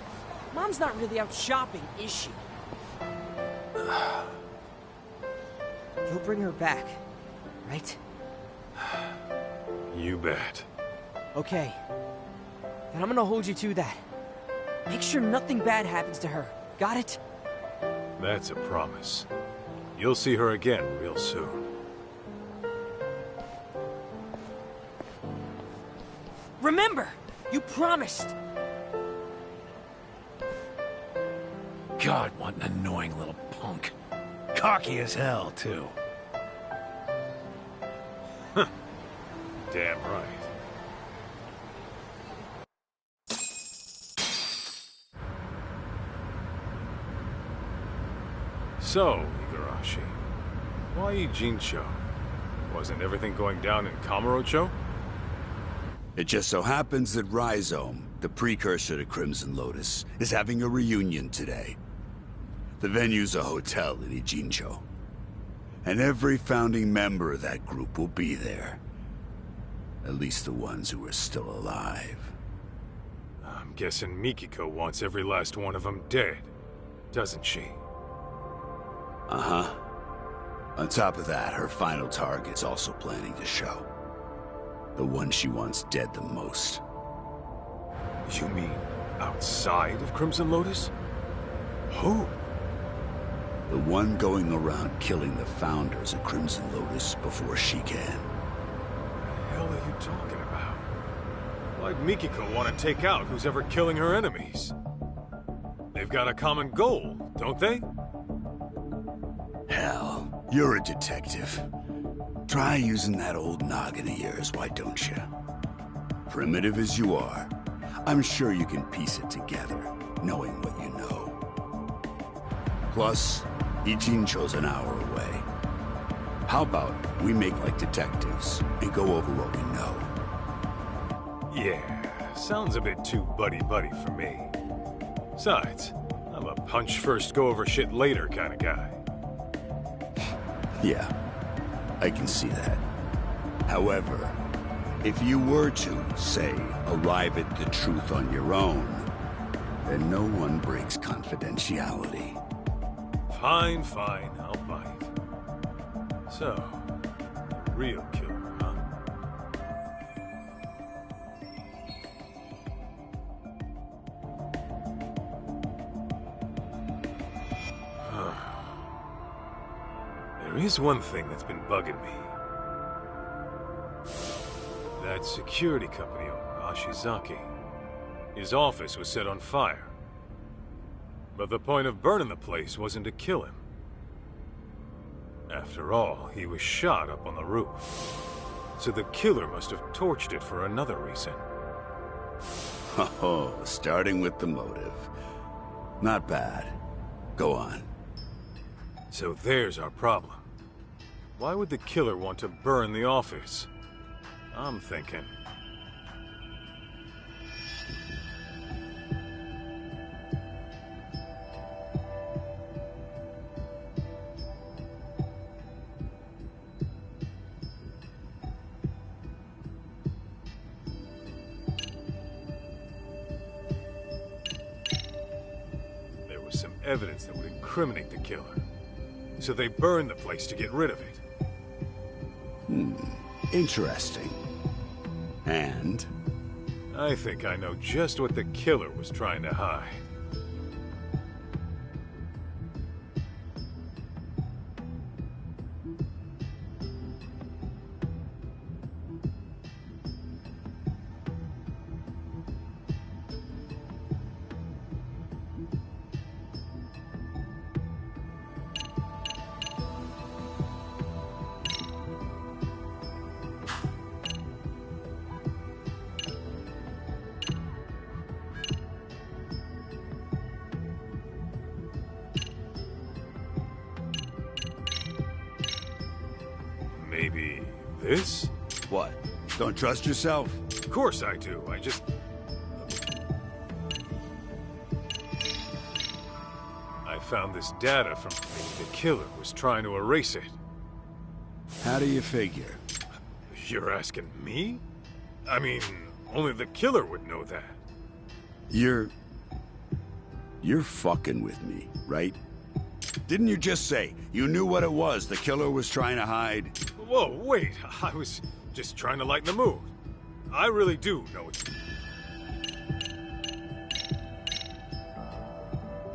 Mom's not really out shopping, is she? You'll bring her back, right? You bet. Okay. Then I'm gonna hold you to that. Make sure nothing bad happens to her. Got it? That's a promise. You'll see her again real soon. Remember, you promised. God, what an annoying little punk. Cocky as hell, too. Damn right. So, Igarashi, why Ijincho? Wasn't everything going down in Kamurocho? It just so happens that Rhizome, the precursor to Crimson Lotus, is having a reunion today. The venue's a hotel in Ijincho. And every founding member of that group will be there. At least the ones who are still alive. I'm guessing Mikiko wants every last one of them dead, doesn't she? Uh-huh. On top of that, her final target's also planning to show. The one she wants dead the most. You mean outside of Crimson Lotus? Who? The one going around killing the founders of Crimson Lotus before she can. What the hell are you talking about? Why'd Mikiko want to take out who's ever killing her enemies? They've got a common goal, don't they? Hell, you're a detective. Try using that old noggin of yours, why don't you? Primitive as you are, I'm sure you can piece it together, knowing what you know. Plus, Ijincho's an hour away. How about we make like detectives and go over what we know? Yeah, sounds a bit too buddy-buddy for me. Besides, I'm a punch first, go over shit later kind of guy. Yeah, I can see that. However, if you were to, say, arrive at the truth on your own, then no one breaks confidentiality. Fine, fine, I'll bite. So, the real killer, huh? There is one thing that's been bugging me. That security company owner, Ashizaki. His office was set on fire. But the point of burning the place wasn't to kill him. After all, he was shot up on the roof. So the killer must have torched it for another reason. Oh, starting with the motive. Not bad. Go on. So there's our problem. Why would the killer want to burn the office? I'm thinking... There was some evidence that would incriminate the killer. So they burned the place to get rid of it. Interesting. And? I think I know just what the killer was trying to hide. Maybe this? What? Don't trust yourself? Of course I do. I found this data from... Maybe the killer was trying to erase it. How do you figure? You're asking me? I mean, only the killer would know that. You're fucking with me, right? Didn't you just say you knew what it was the killer was trying to hide? Whoa, wait. I was just trying to lighten the mood. I really do know it.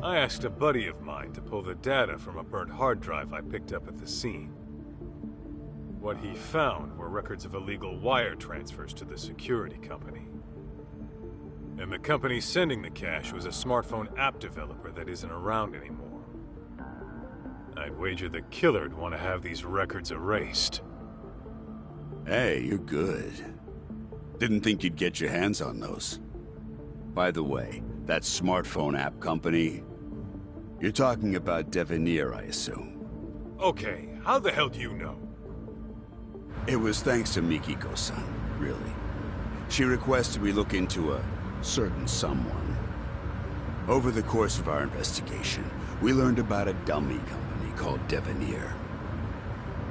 I asked a buddy of mine to pull the data from a burnt hard drive I picked up at the scene. What he found were records of illegal wire transfers to the security company. And the company sending the cash was a smartphone app developer that isn't around anymore. I'd wager the killer'd want to have these records erased. Hey, you're good. Didn't think you'd get your hands on those. By the way, that smartphone app company, You're talking about Devenir, I assume. Okay, how the hell do you know? It was thanks to Mikiko-san, really. She requested we look into a certain someone. Over the course of our investigation, we learned about a dummy company called Devenir.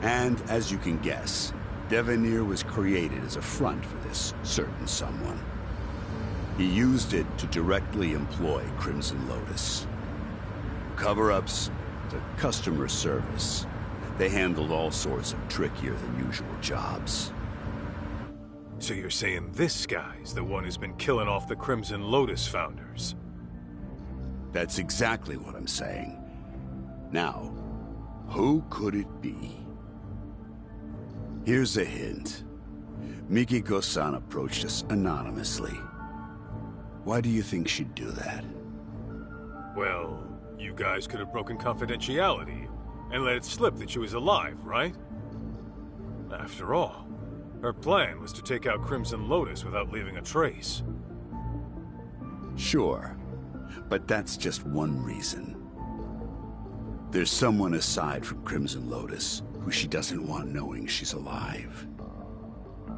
And, as you can guess, Devenir was created as a front for this certain someone. He used it to directly employ Crimson Lotus. Cover-ups to customer service. They handled all sorts of trickier than usual jobs. So you're saying this guy's the one who's been killing off the Crimson Lotus founders? That's exactly what I'm saying. Now, who could it be? Here's a hint. Mikiko-san approached us anonymously. Why do you think she'd do that? Well, you guys could have broken confidentiality and let it slip that she was alive, right? After all, her plan was to take out Crimson Lotus without leaving a trace. Sure, but that's just one reason. There's someone aside from Crimson Lotus who she doesn't want knowing she's alive.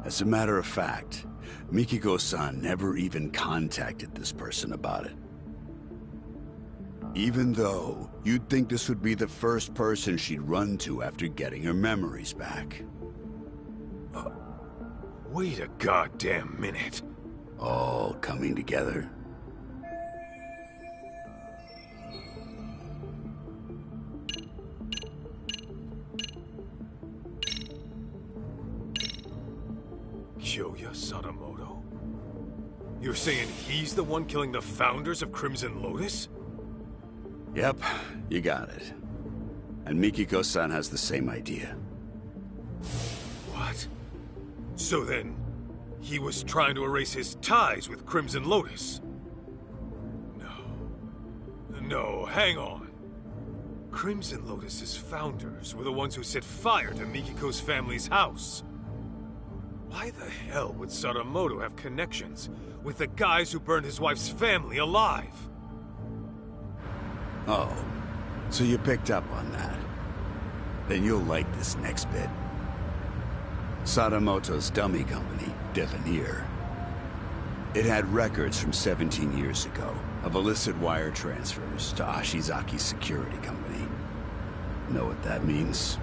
As a matter of fact, Mikiko-san never even contacted this person about it. Even though you'd think this would be the first person she'd run to after getting her memories back. Wait a goddamn minute. All coming together. Kyoya Sadamoto? You're saying he's the one killing the founders of Crimson Lotus? Yep, you got it. And Mikiko-san has the same idea. What? So then, he was trying to erase his ties with Crimson Lotus? No, hang on. Crimson Lotus's founders were the ones who set fire to Mikiko's family's house. Why the hell would Sadamoto have connections with the guys who burned his wife's family alive? Oh, so you picked up on that. Then you'll like this next bit. Sadamoto's dummy company, Devenir. It had records from 17 years ago of illicit wire transfers to Ashizaki's security company. Know what that means?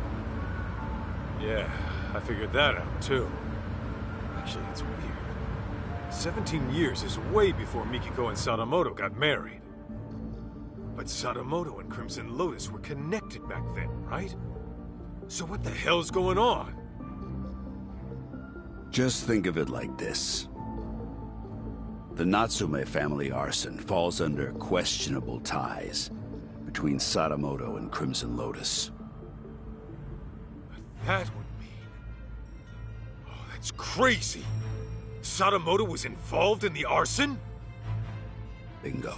Yeah, I figured that out too. Actually, it's weird. 17 years is way before Mikiko and Sadamoto got married. But Sadamoto and Crimson Lotus were connected back then, right? So what the hell's going on? Just think of it like this. The Natsume family arson falls under questionable ties between Sadamoto and Crimson Lotus. That would mean... Oh, that's crazy! Sadamoto was involved in the arson? Bingo.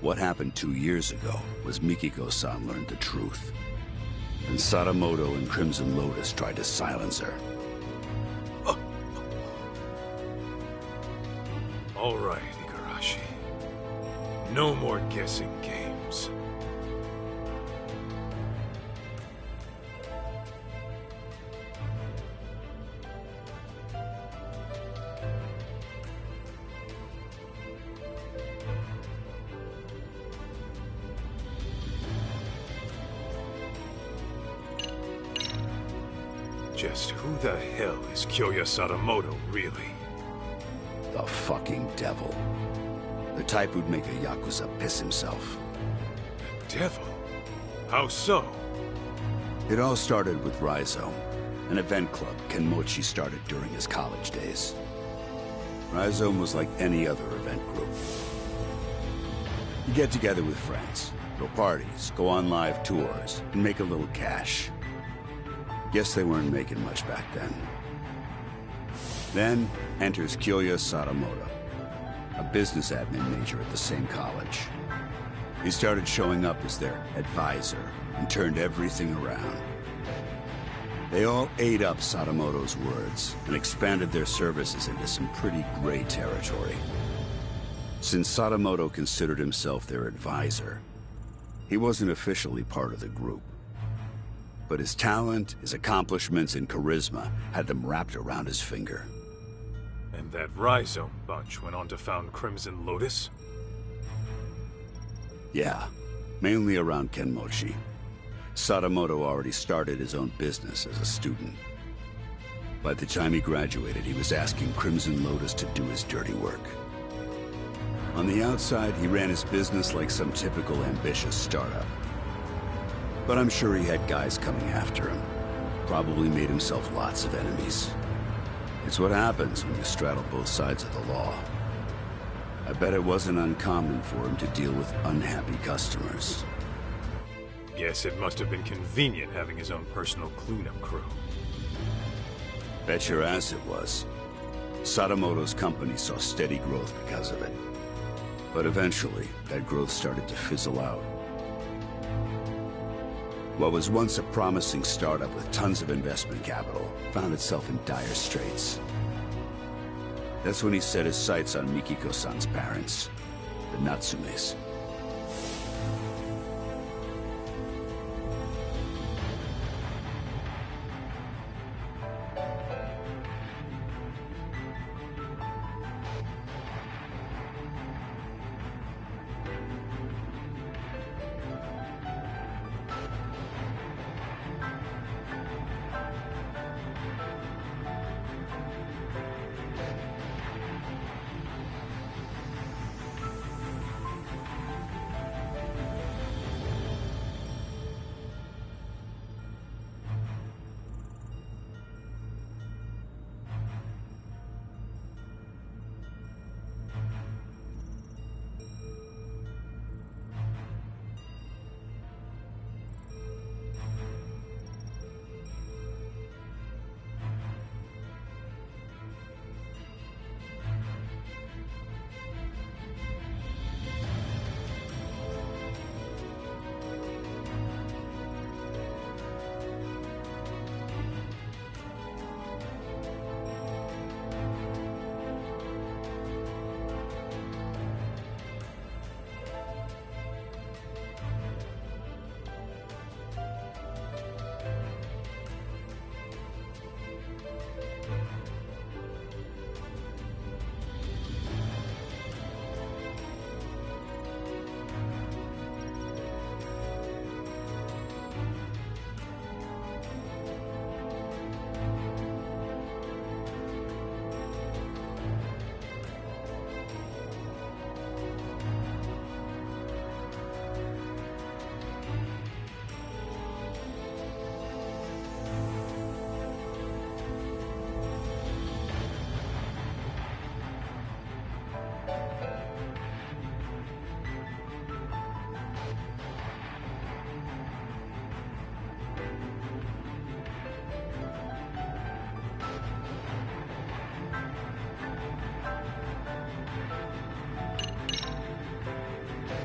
What happened 2 years ago was Mikiko-san learned the truth. And Sadamoto and Crimson Lotus tried to silence her. All right, Igarashi. No more guessing games. Just who the hell is Kyoya Sadamoto, really? The fucking devil. The type who'd make a Yakuza piss himself. Devil? How so? It all started with Rhizome, an event club Kenmochi started during his college days. Rhizome was like any other event group. You get together with friends, throw parties, go on live tours, and make a little cash. Guess they weren't making much back then. Then enters Kyoya Sadamoto, a business admin major at the same college. He started showing up as their advisor and turned everything around. They all ate up Sadamoto's words and expanded their services into some pretty gray territory. Since Sadamoto considered himself their advisor, He wasn't officially part of the group. But his talent, his accomplishments, and charisma had them wrapped around his finger. And that Rhizome bunch went on to found Crimson Lotus? Yeah, mainly around Kenmochi. Sadamoto already started his own business as a student. By the time he graduated, he was asking Crimson Lotus to do his dirty work. On the outside, he ran his business like some typical ambitious startup. But I'm sure he had guys coming after him. Probably made himself lots of enemies. It's what happens when you straddle both sides of the law. I bet it wasn't uncommon for him to deal with unhappy customers. Guess it must have been convenient having his own personal cleanup crew. Bet your ass it was. Sadamoto's company saw steady growth because of it. But eventually, that growth started to fizzle out. What was once a promising startup with tons of investment capital found itself in dire straits. That's when he set his sights on Mikiko-san's parents, the Natsumes.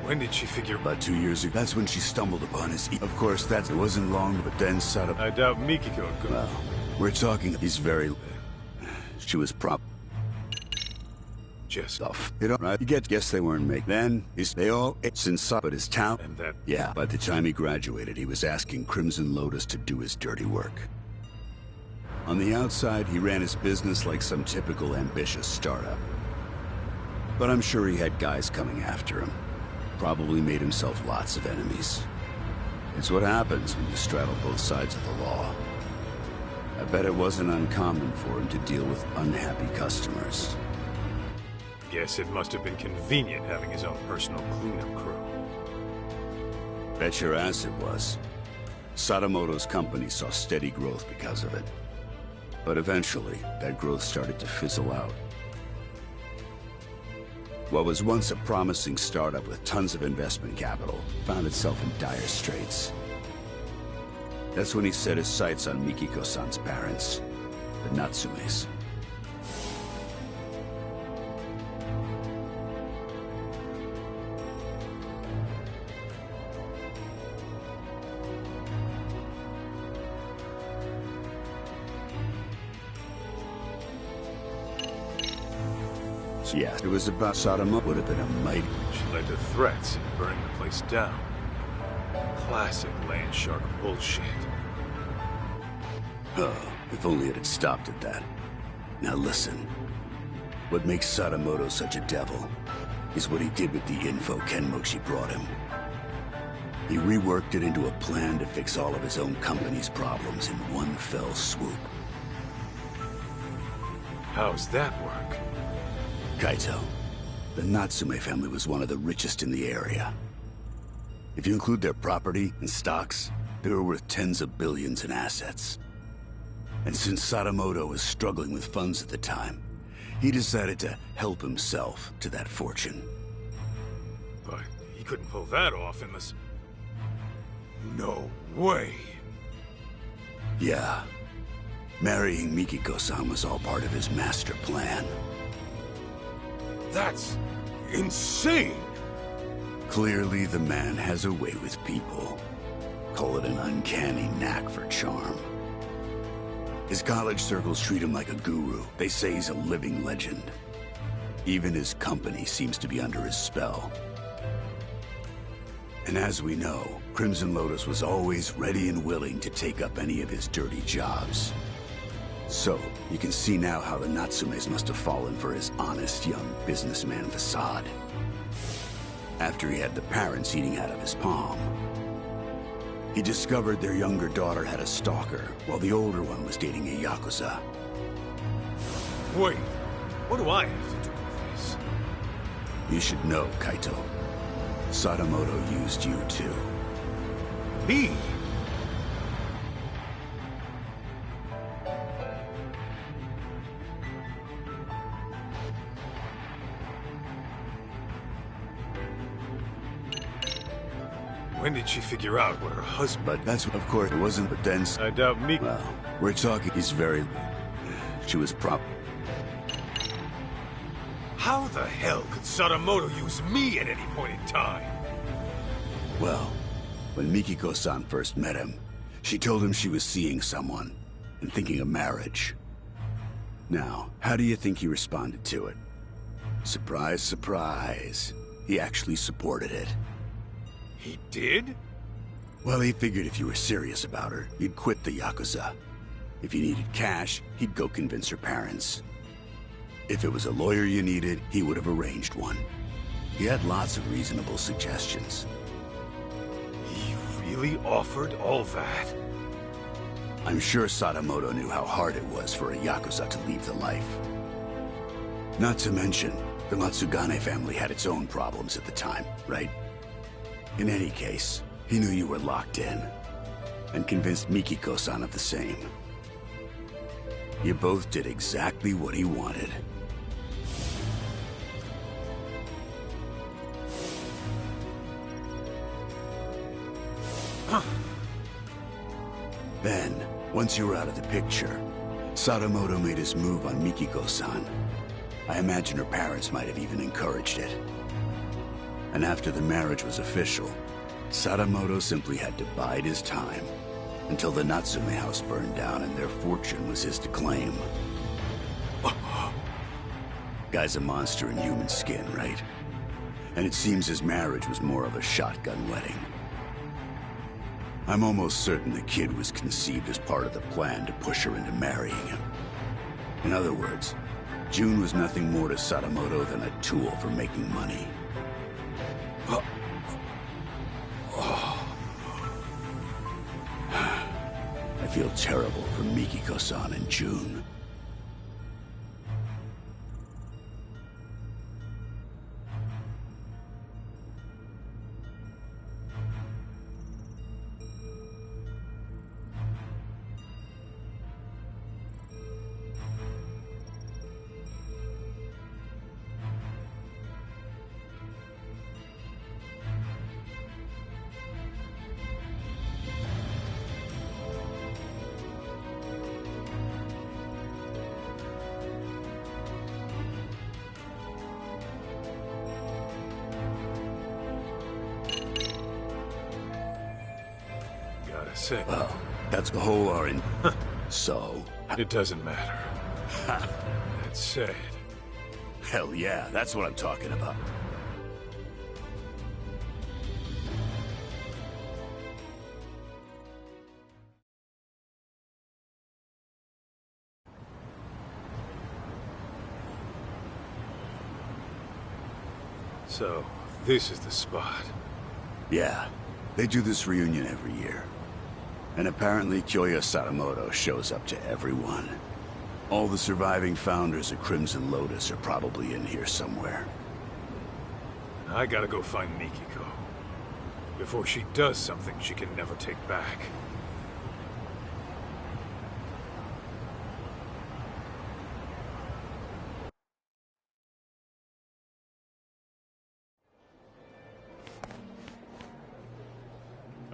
When did she figure... About 2 years ago. That's when she stumbled upon his... Of course, it wasn't long, but then Sada... I doubt Mikiko could... Well, we're talking... He's very... She was Just... Stuff. You know, right? You guess they weren't making... Then, they all... Since but his talent... And that... Yeah, by the time he graduated, he was asking Crimson Lotus to do his dirty work. On the outside, he ran his business like some typical ambitious startup. But I'm sure he had guys coming after him. Probably made himself lots of enemies. It's what happens when you straddle both sides of the law. I bet it wasn't uncommon for him to deal with unhappy customers. Guess it must have been convenient having his own personal cleanup crew. Bet your ass it was. Sadamoto's company saw steady growth because of it. But eventually, that growth started to fizzle out. What was once a promising startup with tons of investment capital found itself in dire straits. That's when he set his sights on Mikiko-san's parents, the Natsumes. Yeah, it was about Sadamoto would have been a mighty... Which led to threats and burning the place down. Classic land shark bullshit. Oh, if only it had stopped at that. Now listen. What makes Sadamoto such a devil is what he did with the info Kenmochi brought him. He reworked it into a plan to fix all of his own company's problems in one fell swoop. How's that work? Kaito, the Natsume family was one of the richest in the area. If you include their property and stocks, they were worth tens of billions in assets. And since Sadamoto was struggling with funds at the time, he decided to help himself to that fortune. But he couldn't pull that off unless... No way! Yeah. Marrying Mikiko-san was all part of his master plan. That's... insane! Clearly, the man has a way with people. Call it an uncanny knack for charm. His college circles treat him like a guru. They say he's a living legend. Even his company seems to be under his spell. And as we know, Crimson Lotus was always ready and willing to take up any of his dirty jobs. So, you can see now how the Natsumes must have fallen for his honest young businessman facade. After he had the parents eating out of his palm. He discovered their younger daughter had a stalker, while the older one was dating a Yakuza. Wait, what do I have to do with this? You should know, Kaito. Sadamoto used you too. Me? When did she figure out what her husband... But that's, of course, it wasn't, but then... I doubt me... Well, we're talking, he's very... She was How the hell could Sadamoto use me at any point in time? Well, when Mikiko-san first met him, she told him she was seeing someone and thinking of marriage. Now, how do you think he responded to it? Surprise, surprise. He actually supported it. He did? Well, he figured if you were serious about her, you'd quit the Yakuza. If you needed cash, he'd go convince her parents. If it was a lawyer you needed, he would have arranged one. He had lots of reasonable suggestions. He really offered all that? I'm sure Sadamoto knew how hard it was for a Yakuza to leave the life. Not to mention, the Matsugane family had its own problems at the time, right? In any case, he knew you were locked in, and convinced Mikiko-san of the same. You both did exactly what he wanted. Then, once you were out of the picture, Sadamoto made his move on Mikiko-san. I imagine her parents might have even encouraged it. And after the marriage was official, Sadamoto simply had to bide his time until the Natsume house burned down and their fortune was his to claim. Guy's a monster in human skin, right? And it seems his marriage was more of a shotgun wedding. I'm almost certain the kid was conceived as part of the plan to push her into marrying him. In other words, June was nothing more to Sadamoto than a tool for making money. I feel terrible for Mikiko-san and June. Well, that's the whole orange. So... It doesn't matter. That's sad. Hell yeah, that's what I'm talking about. So, this is the spot. Yeah, they do this reunion every year. And apparently Kyoya Sadamoto shows up to everyone. All the surviving founders of Crimson Lotus are probably in here somewhere. I gotta go find Mikiko. Before she does something she can never take back.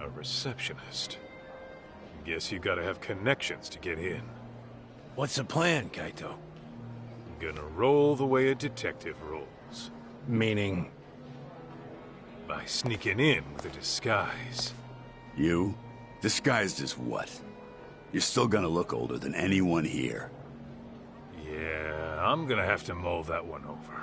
A receptionist. Guess you gotta have connections to get in. What's the plan, Kaito? Gonna roll the way a detective rolls. Meaning? By sneaking in with a disguise. You? Disguised as what? You're still gonna look older than anyone here. Yeah, I'm gonna have to mull that one over.